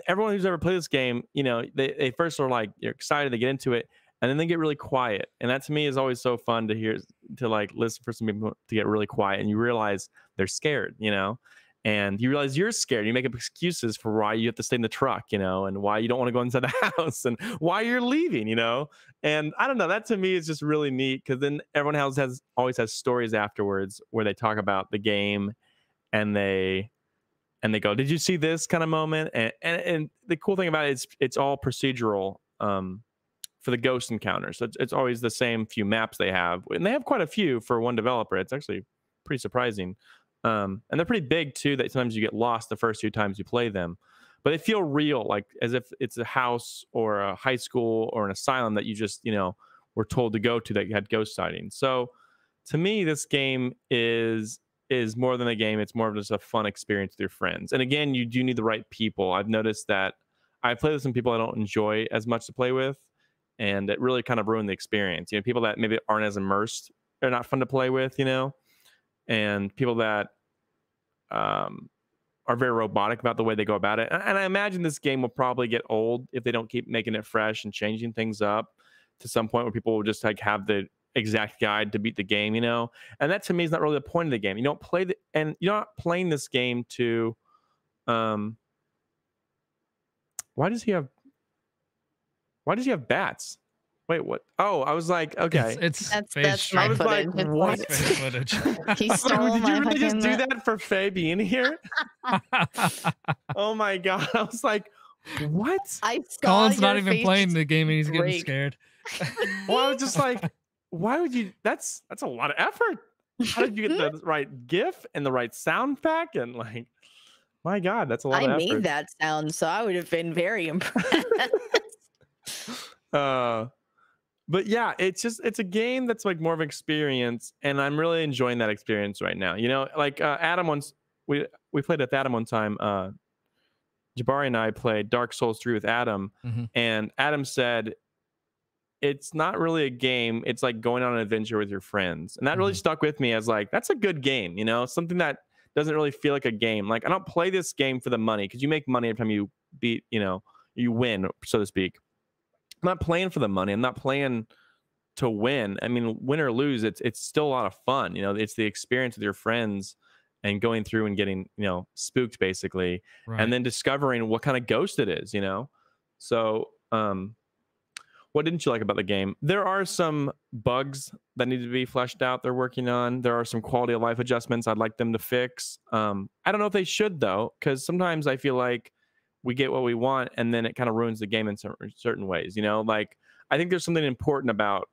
everyone who's ever played this game, you know, they first are like, you're excited, they get into it, and then they get really quiet. And that to me is always so fun to hear, to like listen for some people to get really quiet, and you realize they're scared, you know, and you realize you're scared. You make up excuses for why you have to stay in the truck, you know, and why you don't want to go inside the house and why you're leaving, you know. And I don't know, that to me is just really neat, because then everyone always has stories afterwards where they talk about the game and they go, did you see this kind of moment? And the cool thing about it is it's all procedural for the ghost encounters. So it's always the same few maps they have. And they have quite a few for one developer. It's actually pretty surprising. And they're pretty big, too, that sometimes you get lost the first few times you play them. But they feel real, like as if it's a house or a high school or an asylum that you just, you know, were told to go to that you had ghost sightings. So to me, this game is more than a game. It's more of just a fun experience with your friends. And again, you do need the right people. I've noticed that I play with some people I don't enjoy as much to play with, and it really kind of ruined the experience. You know, people that maybe aren't as immersed, they're not fun to play with, you know, and people that are very robotic about the way they go about it. And I imagine this game will probably get old if they don't keep making it fresh and changing things up to some point where people will just like have the exact guide to beat the game, you know. And that to me is not really the point of the game. You don't play and you're not playing this game to why does he have bats? Wait, what? Oh, I was like, okay, that's my footage. Like, what? Footage. He stole did my you really just do fucking- that for Faye being here? Oh my god, I was like, what? Colin's not even playing the game and he's getting scared. Well, I was just like, why would you? That's a lot of effort. How did you get the right GIF and the right sound pack? And like, my god, that's a lot of effort. I made that sound, so I would have been very impressed. But yeah, it's a game that's like more of an experience, and I'm really enjoying that experience right now. You know, like Adam we played with Adam one time. Jabari and I played Dark Souls 3 with Adam, and Adam said it's not really a game. It's like going on an adventure with your friends. And that really stuck with me as like, that's a good game, you know, something that doesn't really feel like a game. Like, I don't play this game for the money because you make money every time you beat, you know, you win, so to speak. I'm not playing for the money. I'm not playing to win. I mean, win or lose, it's still a lot of fun. You know, it's the experience with your friends and going through and getting, you know, spooked basically, and then discovering what kind of ghost it is, you know? So, what didn't you like about the game? There are some bugs that need to be fleshed out they're working on. There are some quality of life adjustments I'd like them to fix. I don't know if they should, though, because sometimes I feel like we get what we want, and then it kind of ruins the game in certain ways. You know, like, I think there's something important about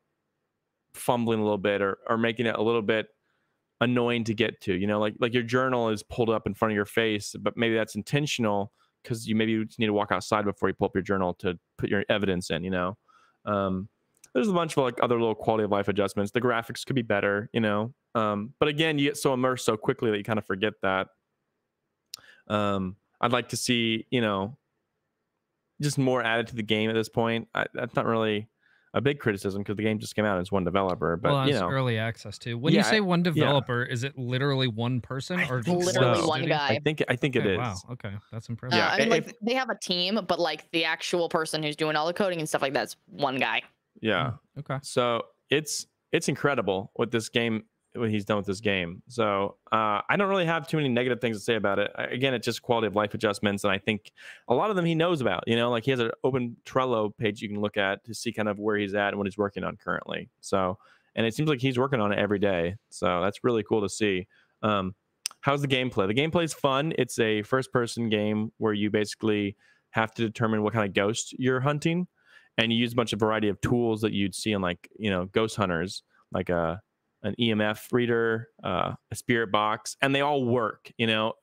fumbling a little bit or making it a little bit annoying to get to. You know, like your journal is pulled up in front of your face, but maybe that's intentional because you just need to walk outside before you pull up your journal to put your evidence in, you know? There's a bunch of like other little quality of life adjustments. The graphics could be better, you know. But again, you get so immersed so quickly that you kind of forget that. I'd like to see, you know, just more added to the game at this point. That's not really a big criticism because the game just came out as one developer. But well, you it's know, early access too. When you say one developer, is it literally one person or literally one guy? I think it is. Wow. Okay, that's impressive. Yeah, I mean, like they have a team, but like the actual person who's doing all the coding and stuff like that's one guy. Yeah. Okay. So it's incredible what this game, what he's done with this game. So I don't really have too many negative things to say about it. Again, it's just quality of life adjustments, and I think a lot of them he knows about. You know, like he has an open Trello page you can look at to see kind of where he's at and what he's working on currently. So, and it seems like he's working on it every day. So that's really cool to see. How's the gameplay? The gameplay is fun. It's a first-person game where you basically have to determine what kind of ghost you're hunting, and you use a bunch of variety of tools that you'd see in, like, you know, ghost hunters, like an EMF reader, a spirit box, and they all work, you know,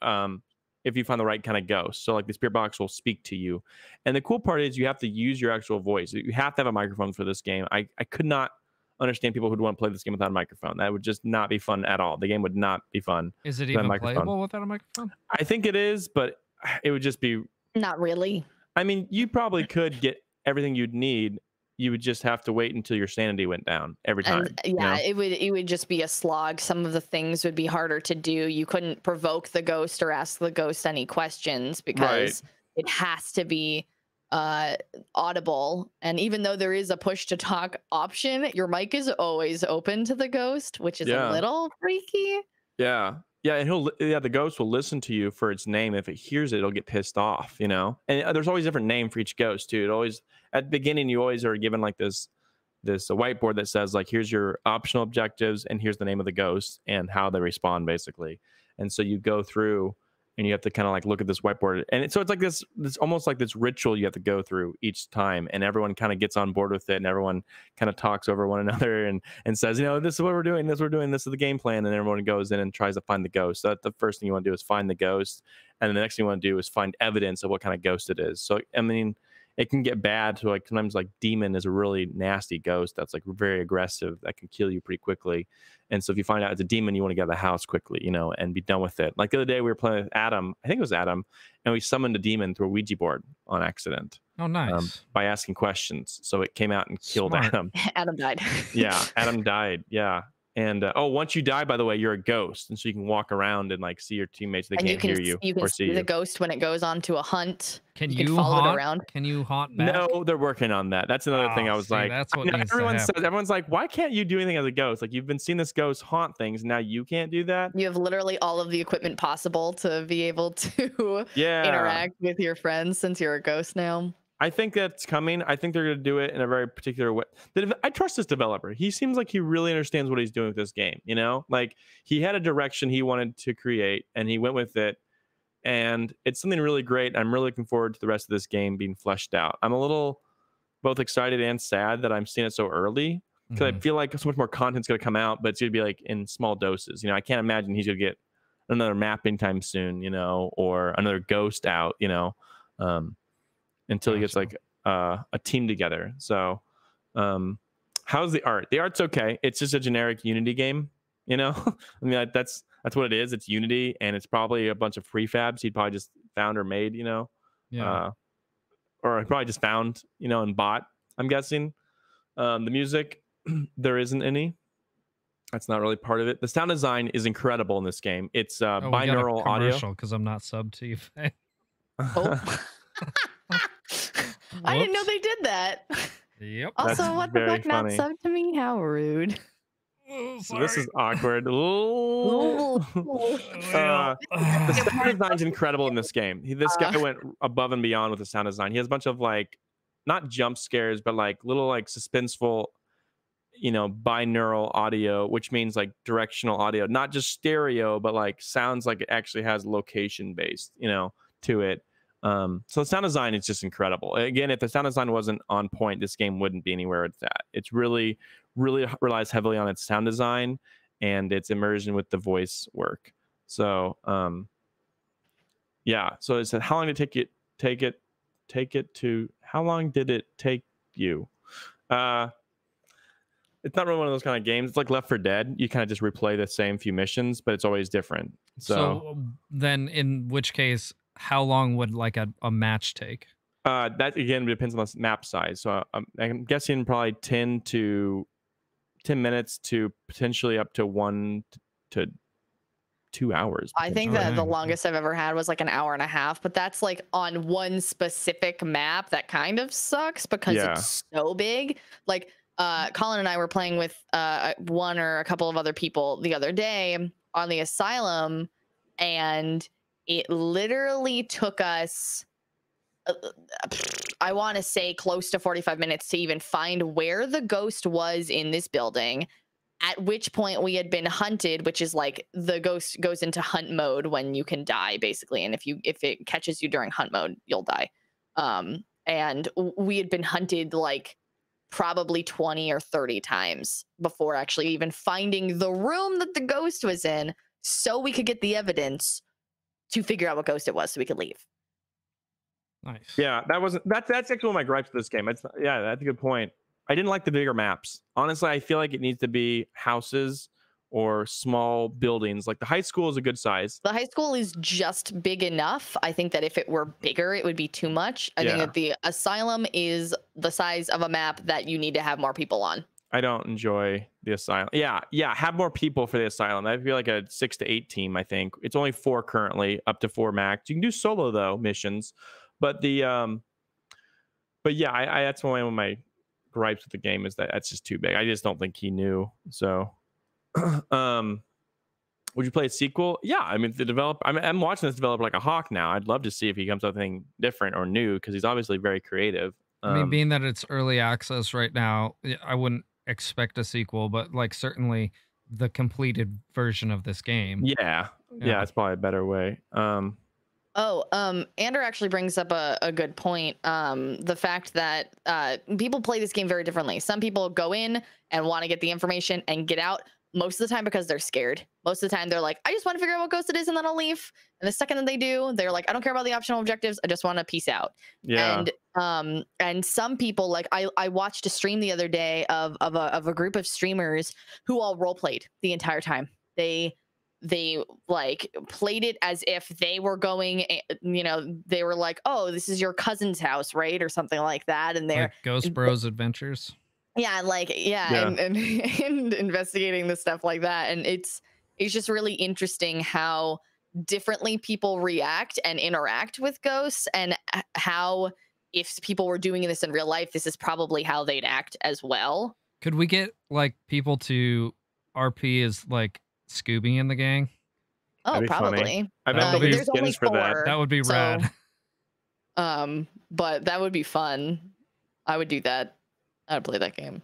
if you find the right kind of ghost. So like the spirit box will speak to you. And the cool part is you have to use your actual voice. You have to have a microphone for this game. I could not understand people who'd want to play this game without a microphone. That would just not be fun at all. The game would not be fun. Is it even playable without a microphone? I think it is, but it would just be... Not really. I mean, you probably could get everything you'd need. You would just have to wait until your sanity went down every time. And, yeah, you know? it would just be a slog. Some of the things would be harder to do. You couldn't provoke the ghost or ask the ghost any questions because it has to be audible. And even though there is a push to talk option, your mic is always open to the ghost, which is a little freaky. Yeah. Yeah, and the ghost will listen to you for its name. If it hears it, it'll get pissed off, you know? And there's always a different name for each ghost, too. It always, at the beginning, you always are given like this whiteboard that says, like, here's your optional objectives and here's the name of the ghost and how they respond, basically. And so you go through and you have to kind of like look at this whiteboard. And so it's like this almost like this ritual you have to go through each time. And everyone kind of gets on board with it. And everyone kind of talks over one another and says, you know, this is what we're doing. This is the game plan. And everyone goes in and tries to find the ghost. So that's the first thing you want to do is find the ghost. And then the next thing you want to do is find evidence of what kind of ghost it is. So, I mean, it can get bad to like sometimes like demon is a really nasty ghost that's like very aggressive that can kill you pretty quickly. And so if you find out it's a demon, you want to get out of the house quickly, you know, and be done with it. Like the other day we were playing with Adam, I think it was Adam, and we summoned a demon through a Ouija board on accident. Oh, nice. By asking questions. So it came out and killed Adam. Adam died. Yeah, Adam died. Yeah. And once you die, by the way, you're a ghost, and so you can walk around and like see your teammates. They can't hear you. You can see the ghost when it goes on to a hunt. Can you follow haunt? it around? Can you haunt back? No, they're working on that. That's another thing. I was like, that's what needs to happen. everyone's like, why can't you do anything as a ghost? Like you've been seeing this ghost haunt things, now you can't do that. You have literally all of the equipment possible to be able to interact with your friends since you're a ghost now. I think that's coming. I think they're going to do it in a very particular way. I trust this developer. He seems like he really understands what he's doing with this game. You know, like he had a direction he wanted to create and he went with it. And it's something really great. I'm really looking forward to the rest of this game being fleshed out. I'm a little both excited and sad that I'm seeing it so early because I feel like so much more content's going to come out, but it's going to be like in small doses. You know, I can't imagine he's going to get another map anytime soon, you know, or another ghost out, you know. Until he gets like a team together. So how's the art? The art's okay. It's just a generic Unity game, you know? I mean, that's That's what it is. It's Unity, and it's probably a bunch of prefabs he'd probably just found or made, Yeah. or he probably just found, and bought. I'm guessing. The music, there isn't any. That's not really part of it. The sound design is incredible in this game. It's Oh, we got a binaural audio. commercial because I'm not subbed to you. Faye. Oh. I didn't know Whoops. they did that. Yep. Also, That's what the very fuck? Not funny. sub to me? How rude. Oh, So this sorry. is awkward. Ooh. The sound design's incredible in this game. This guy went above and beyond with the sound design. He has a bunch of like, not jump scares, but like little like suspenseful, binaural audio, which means like directional audio, not just stereo, but like sounds like it actually has location based, to it. So the sound design is just incredible. Again, if the sound design wasn't on point, this game wouldn't be anywhere it's at. It's really, really relies heavily on its sound design and its immersion with the voice work. So, yeah. So it said, how long did it how long did it take you? It's not really one of those kind of games. It's like Left 4 Dead. You kind of just replay the same few missions, but it's always different. So then, in which case, how long would like a match take? That again depends on the map size. So I'm guessing probably 10 minutes to potentially up to 1 to 2 hours. I think that the Dang. longest I've ever had was like an hour and a half, but that's like on one specific map that kind of sucks because it's so big. Like Colin and I were playing with one or a couple of other people the other day on the asylum, and it literally took us I want to say close to 45 minutes to even find where the ghost was in this building, at which point we had been hunted, which is like the ghost goes into hunt mode when you can die basically, and if it catches you during hunt mode, you'll die. And we had been hunted like probably 20 or 30 times before actually even finding the room that the ghost was in, so we could get the evidence to figure out what ghost it was so we could leave. Nice. Yeah, that's actually one of my gripes with this game. That's a good point. I didn't like the bigger maps. Honestly, I feel like it needs to be houses or small buildings. Like the high school is a good size. The high school is just big enough. I think that if it were bigger, it would be too much. I think that the asylum is the size of a map that you need to have more people on. I don't enjoy the asylum. Yeah, have more people for the asylum. That'd be like a 6 to 8 team, I think. It's only 4 currently, up to 4 max. You can do solo though, missions. But the but yeah, I that's one of my gripes with the game is that that's just too big. I just don't think he knew. So would you play a sequel? Yeah, I mean I'm watching this develop like a hawk now. I'd love to see if he comes up with anything different or new, because he's obviously very creative. I mean, being that it's early access right now, I wouldn't expect a sequel, but like certainly the completed version of this game. Yeah, it's probably a better way. Andrew actually brings up a good point. The fact that people play this game very differently. Some people go in and want to get the information and get out, most of the time because they're scared. Most of the time they're like, I just want to figure out what ghost it is and then I'll leave. And the second that they do, they're like, I don't care about the optional objectives. I just want to peace out. Yeah. And some people, like I watched a stream the other day of a group of streamers who all role played the entire time. They like played it as if they were going, they were like, oh, this is your cousin's house, right? Or something like that. And they're like Ghost Bros Adventures. Yeah, like, and investigating the stuff like that. And it's just really interesting how differently people react and interact with ghosts, and how if people were doing this in real life, this is probably how they'd act as well. Could we get like people to RP as like Scooby in the gang? Oh, probably. Funny. I bet there'll be skins for that. That would be rad. But that would be fun. I would do that. I would play that game.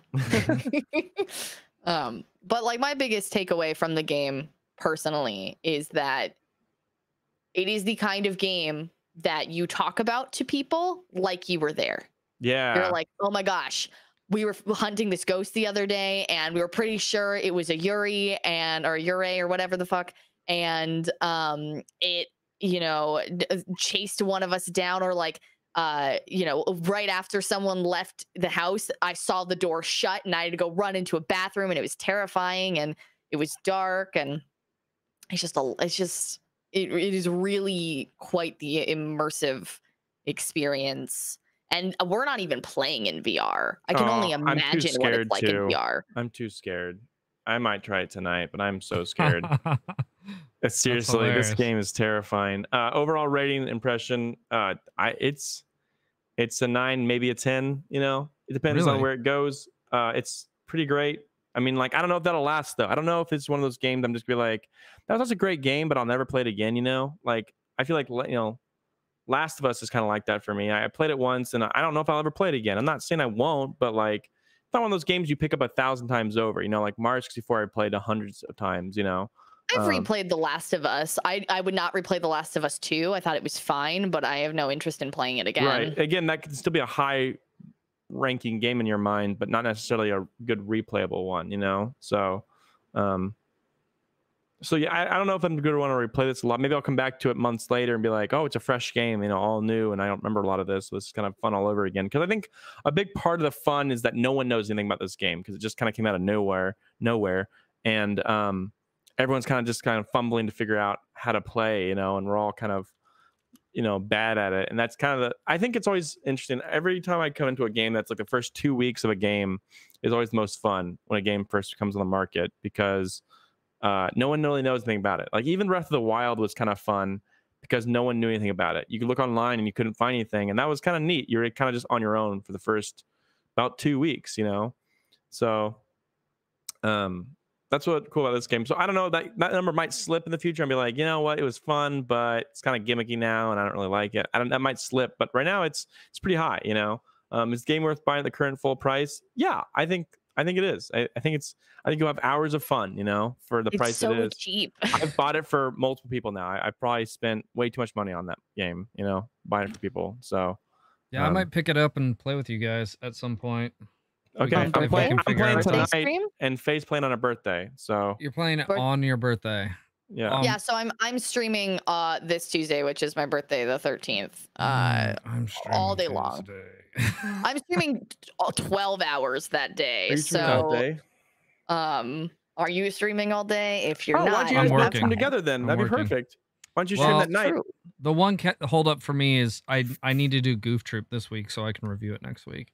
But like my biggest takeaway from the game personally is that it is the kind of game that you talk about to people like you were there. Yeah. You're like, oh my gosh, we were hunting this ghost the other day and we were pretty sure it was a Yuri or Yurei or whatever the fuck. And it, chased one of us down, or like, right after someone left the house, I saw the door shut and I had to go run into a bathroom, and it was terrifying and it was dark, and it is really quite the immersive experience. And we're not even playing in VR. I can only Oh, I'm too imagine what it's scared like in to. VR. I'm too scared. I might try it tonight, but I'm so scared. That's Seriously, this hilarious. game is terrifying. Overall rating impression, it's a 9, maybe a 10. You know, it depends on Really? where it goes. It's pretty great. I mean, like, I don't know if that'll last though. I don't know if it's one of those games I'm just be like, that was such a great game, but I'll never play it again. You know, like I feel like Last of Us is kind of like that for me. I played it once, and I don't know if I'll ever play it again. I'm not saying I won't, but like, it's not one of those games you pick up 1,000 times over. You know, like Mario 64, I played hundreds of times. You know, I've um, replayed The Last of Us. I would not replay The Last of Us 2. I thought it was fine, but I have no interest in playing it again. right. Again, that could still be a high ranking game in your mind, but not necessarily a good replayable one. You know, um, so yeah, I don't know if I'm going to want to replay this a lot. Maybe I'll come back to it months later and be like, oh, it's a fresh game, you know, all new, and I don't remember a lot of this. So this is kind of fun all over again. Because I think a big part of the fun is that no one knows anything about this game because it just kind of came out of nowhere, and everyone's kind of fumbling to figure out how to play, you know, and we're all kind of, you know, bad at it. And that's kind of I think it's always interesting. Every time I come into a game, that's like the first 2 weeks of a game is always the most fun when a game first comes on the market because no one really knows anything about it. Like even Breath of the Wild was kind of fun because no one knew anything about it. You could look online and you couldn't find anything, and that was kind of neat. You're kind of just on your own for the first about 2 weeks, you know. So that's what's cool about this game. So I don't know, that number might slip in the future and be like, you know what, it was fun, but it's kind of gimmicky now, and I don't really like it. That might slip, but right now it's pretty high, you know. Is the game worth buying at the current full price? Yeah, I think it is. I think you'll have hours of fun, you know, for the It's price so it is. cheap. I've bought it for multiple people now. I probably spent way too much money on that game, you know, buying it for people. So Yeah, I might pick it up and play with you guys at some point. okay, I'm playing birthday tonight, stream? and Faye's playing on her birthday. So You're playing it on your birthday. yeah. Yeah, so I'm streaming this Tuesday, which is my birthday, the 13th. I'm streaming all day long. I'm streaming 12 hours that day. Are you streaming all day? Are you streaming all day? If you're not, why don't you guys watch them together then? That'd be perfect. Why don't you stream that night? The one hold up for me is I need to do Goof Troop this week so I can review it next week.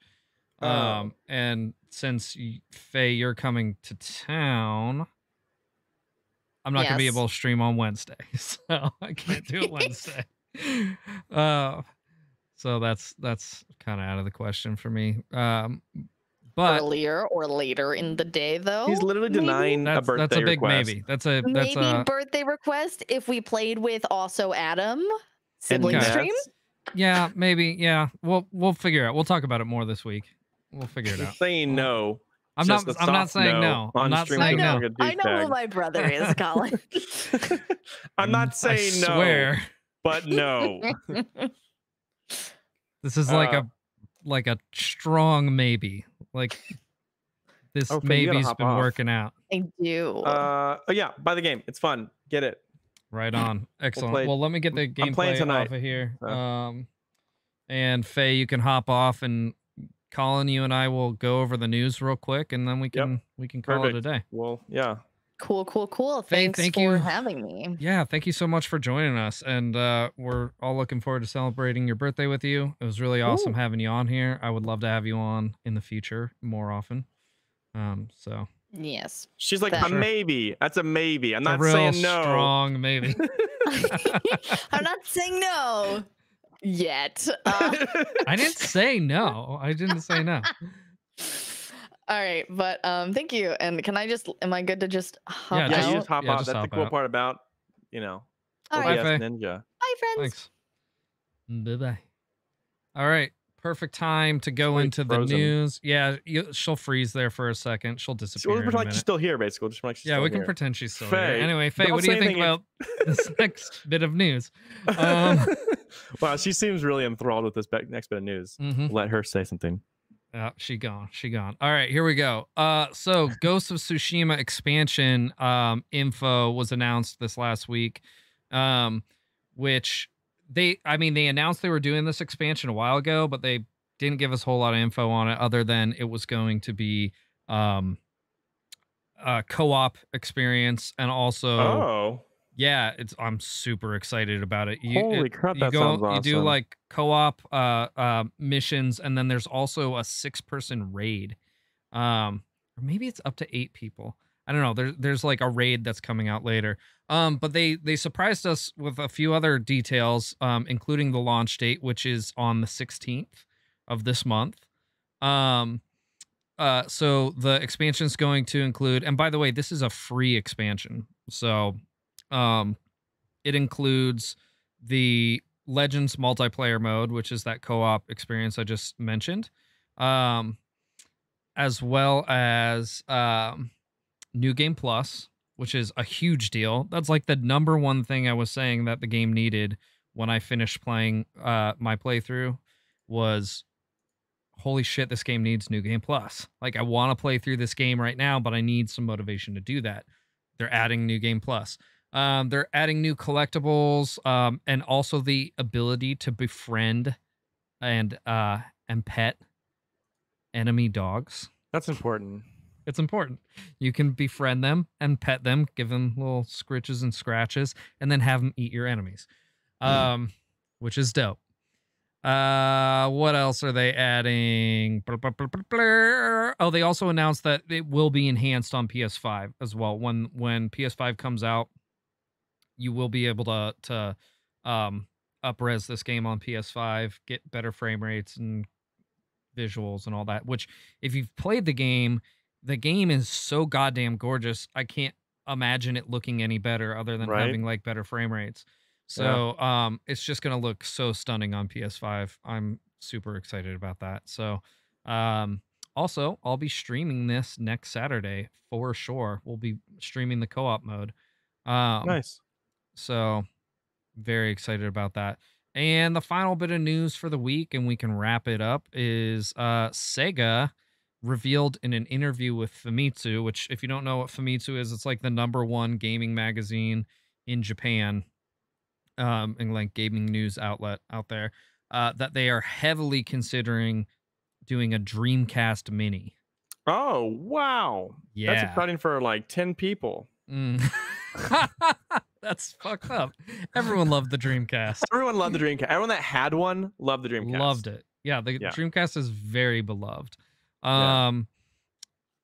And since Faye, you're coming to town, I'm not gonna be able to stream on Wednesday, so I can't do it Wednesday. So that's kind of out of the question for me. But earlier or later in the day, though. He's literally denying a birthday That's a big request. maybe. That's a birthday request if we played with also Adam sibling stream. Yeah, maybe. Yeah, we'll figure it out. We'll talk about it more this week. We'll figure it out. Saying no. I'm not saying no. I'm not saying no. I know who my brother is, Colin. I'm not saying no. Swear. But no. This is like a strong maybe. Like this maybe's been working out. I do. Yeah, buy the game. It's fun. Get it. Right on. Excellent. Well, let me get the gameplay off of here. And Faye, you can hop off, and Colin, you and I will go over the news real quick, and then we can call it a day. Well, yeah. Cool. Faye, Thanks for having me. Yeah, thank you so much for joining us, and we're all looking forward to celebrating your birthday with you. It was really awesome having you on here. I would love to have you on in the future more often. So yes, she's like a maybe. That's a maybe. I'm not real saying no. Strong maybe. I'm not saying no yet. I didn't say no. I didn't say no. All right, but thank you. And am I good to just hop out? Yeah, you just hop out. That's the cool part about, All right. Ninja. Bye, friends. Thanks. Bye-bye. All right. Perfect time to go into the news. Yeah, she'll freeze there for a second. She'll disappear. We'll pretend like she's still here, basically. Just like she's we can pretend she's still here. Anyway, Faye, what do you think about this next bit of news? Wow, she seems really enthralled with this next bit of news. Let her say something. She gone. All right, here we go. So Ghost of Tsushima expansion info was announced this last week, which they announced they were doing this expansion a while ago, but they didn't give us a whole lot of info on it other than it was going to be a co-op experience, and also Yeah, I'm super excited about it. Holy crap, that sounds You do awesome. like co-op missions, and then there's also a 6-person raid. Or maybe it's up to 8 people. I don't know. There's like a raid that's coming out later. But they surprised us with a few other details, including the launch date, which is on the 16th of this month. Um so the expansion is going to include, and by the way, this is a free expansion. So um it includes the Legends multiplayer mode, which is that co-op experience I just mentioned. Um as well as New Game Plus, which is a huge deal. That's like the number one thing I was saying that the game needed when I finished playing my playthrough was, holy shit, this game needs New Game Plus. Like, I want to play through this game right now, but I need some motivation to do that. They're adding New Game Plus. They're adding new collectibles, and also the ability to befriend and pet enemy dogs. That's important. It's important. You can befriend them and pet them, give them little scritches and scratches, and then have them eat your enemies, which is dope. What else are they adding? Oh, they also announced that it will be enhanced on PS5 as well. When PS5 comes out, you will be able to up-res this game on PS5, get better frame rates and visuals and all that, which if you've played the game is so goddamn gorgeous. I can't imagine it looking any better other than Right? having like better frame rates. Yeah. So it's just gonna look so stunning on PS5. I'm super excited about that. So also I'll be streaming this next Saturday for sure. We'll be streaming the co-op mode. Nice. So very excited about that. And the final bit of news for the week, and we can wrap it up, is Sega revealed in an interview with Famitsu, which, if you don't know what Famitsu is, it's like the #1 gaming magazine in Japan, and like gaming news outlet out there, that they are heavily considering doing a Dreamcast Mini. Oh, wow. That's Yeah. exciting for like 10 people. Mm. That's fucked up. Everyone loved the Dreamcast. Everyone loved the Dreamcast. Everyone that had one loved the Dreamcast. Loved it. Yeah, the Yeah. Dreamcast is very beloved. Yeah.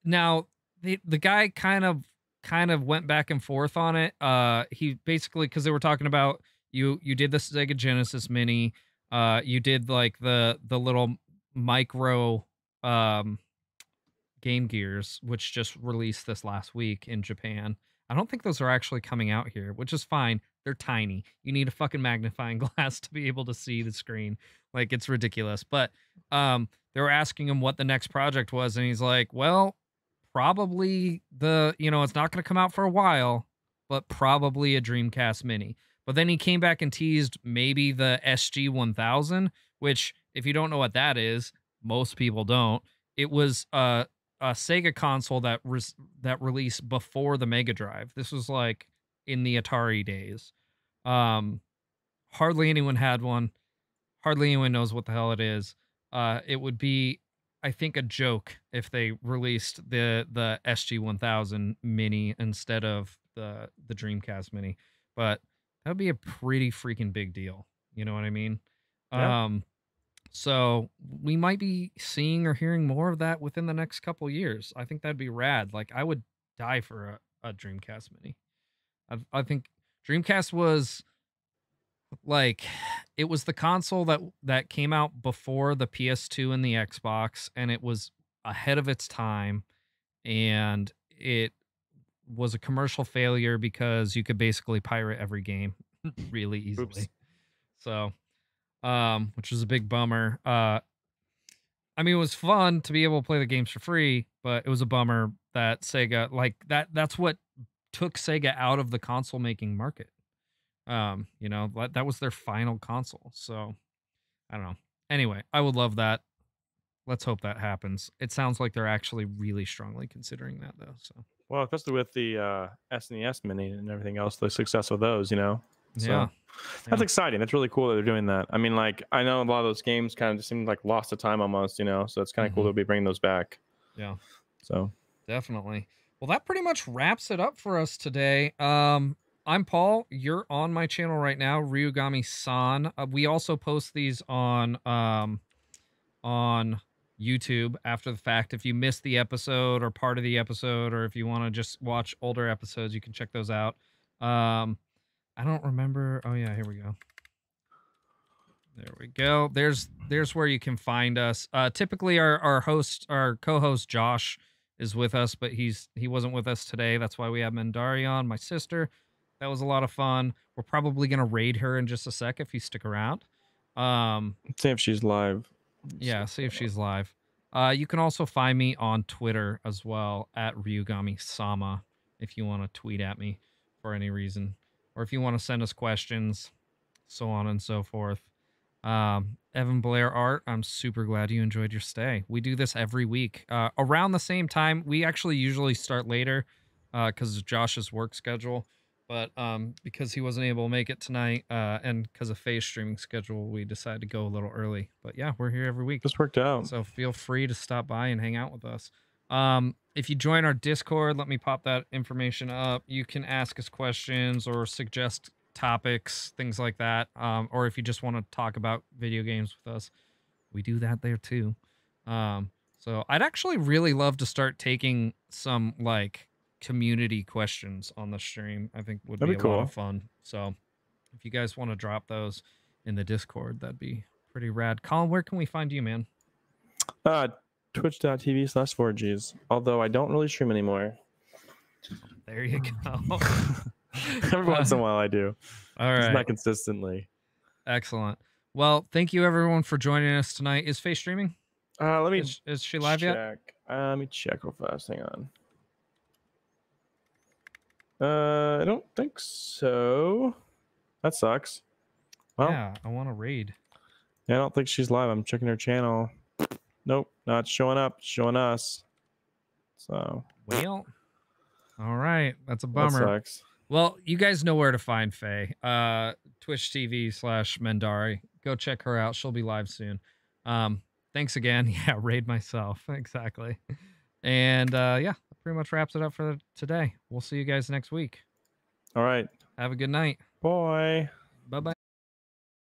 Now the guy kind of went back and forth on it. He basically, because they were talking about you did the Sega Genesis Mini, you did like the little micro Game Gears, which just released this last week in Japan. I don't think those are actually coming out here, which is fine. They're tiny. You need a fucking magnifying glass to be able to see the screen. Like, it's ridiculous. But they were asking him what the next project was, and he's like, well, probably it's not going to come out for a while, but probably a Dreamcast Mini. But then he came back and teased maybe the SG-1000, which, if you don't know what that is, most people don't. It was a Sega console that released before the Mega Drive. This was like in the Atari days. Hardly anyone had one. Hardly anyone knows what the hell it is. It would be, I think, a joke if they released the SG-1000 Mini instead of the Dreamcast Mini. But that would be a pretty freaking big deal. You know what I mean? Yeah. So we might be seeing or hearing more of that within the next couple years. I think that'd be rad. Like, I would die for a Dreamcast Mini. I think Dreamcast was like, it was the console that came out before the PS2 and the Xbox, and it was ahead of its time, and it was a commercial failure because you could basically pirate every game really easily. Oops. So which was a big bummer. I mean, it was fun to be able to play the games for free, but it was a bummer that Sega, like, that's what took Sega out of the console making market. That was their final console. So I don't know. Anyway, I would love that. Let's hope that happens. It sounds like they're actually really strongly considering that, though. So, Well, especially with the SNES Mini and everything else, the success of those, So yeah. that's exciting. That's really cool that they're doing that. I mean, like, I know a lot of those games kind of just seem like lost to time almost, So it's kind of cool to be bringing those back. Yeah. So Definitely. Well, that pretty much wraps it up for us today. I'm Paul. You're on my channel right now, Ryugami-san. We also post these on YouTube after the fact. If you missed the episode or part of the episode, or if you want to just watch older episodes, you can check those out. I don't remember. Oh yeah, here we go. There we go. There's where you can find us. Typically our co-host Josh is with us, but he wasn't with us today. That's why we have Mendarii on, my sister. That was a lot of fun. We're probably gonna raid her in just a sec if you stick around. Let's see if she's live. Yeah, see if she's live. You can also find me on Twitter as well at Ryugami-sama if you want to tweet at me for any reason, or if you want to send us questions, so on and so forth. Evan Blair Art, I'm super glad you enjoyed your stay. We do this every week around the same time. We actually usually start later because of Josh's work schedule, but because he wasn't able to make it tonight and because of Faye's streaming schedule, we decided to go a little early. But yeah, we're here every week. This worked out. So feel free to stop by and hang out with us. If you join our Discord, let me pop that information up. You can ask us questions or suggest topics, things like that. Or if you just want to talk about video games with us, we do that there too. So I'd actually really love to start taking some like community questions on the stream. I think would be a lot of fun. So if you guys want to drop those in the Discord, that'd be pretty rad. Colin, where can we find you, man? Twitch.tv/4Gs. Although I don't really stream anymore. There you go. Every once in a while I do. All right. Just not consistently. Excellent. Well, thank you everyone for joining us tonight. Is Faye streaming? Let me is she live yet? Let me check real fast. Hang on. I don't think so. That sucks. Well, yeah, I want to raid. Yeah, I don't think she's live. I'm checking her channel. Nope, not showing up. Showing us. So. Well. All right, that's a bummer. That sucks. Well, you guys know where to find Faye. Twitch TV/Mendarii. Go check her out. She'll be live soon. Thanks again. Yeah, raid myself. Exactly. And yeah, that pretty much wraps it up for today. We'll see you guys next week. All right. Have a good night. Bye.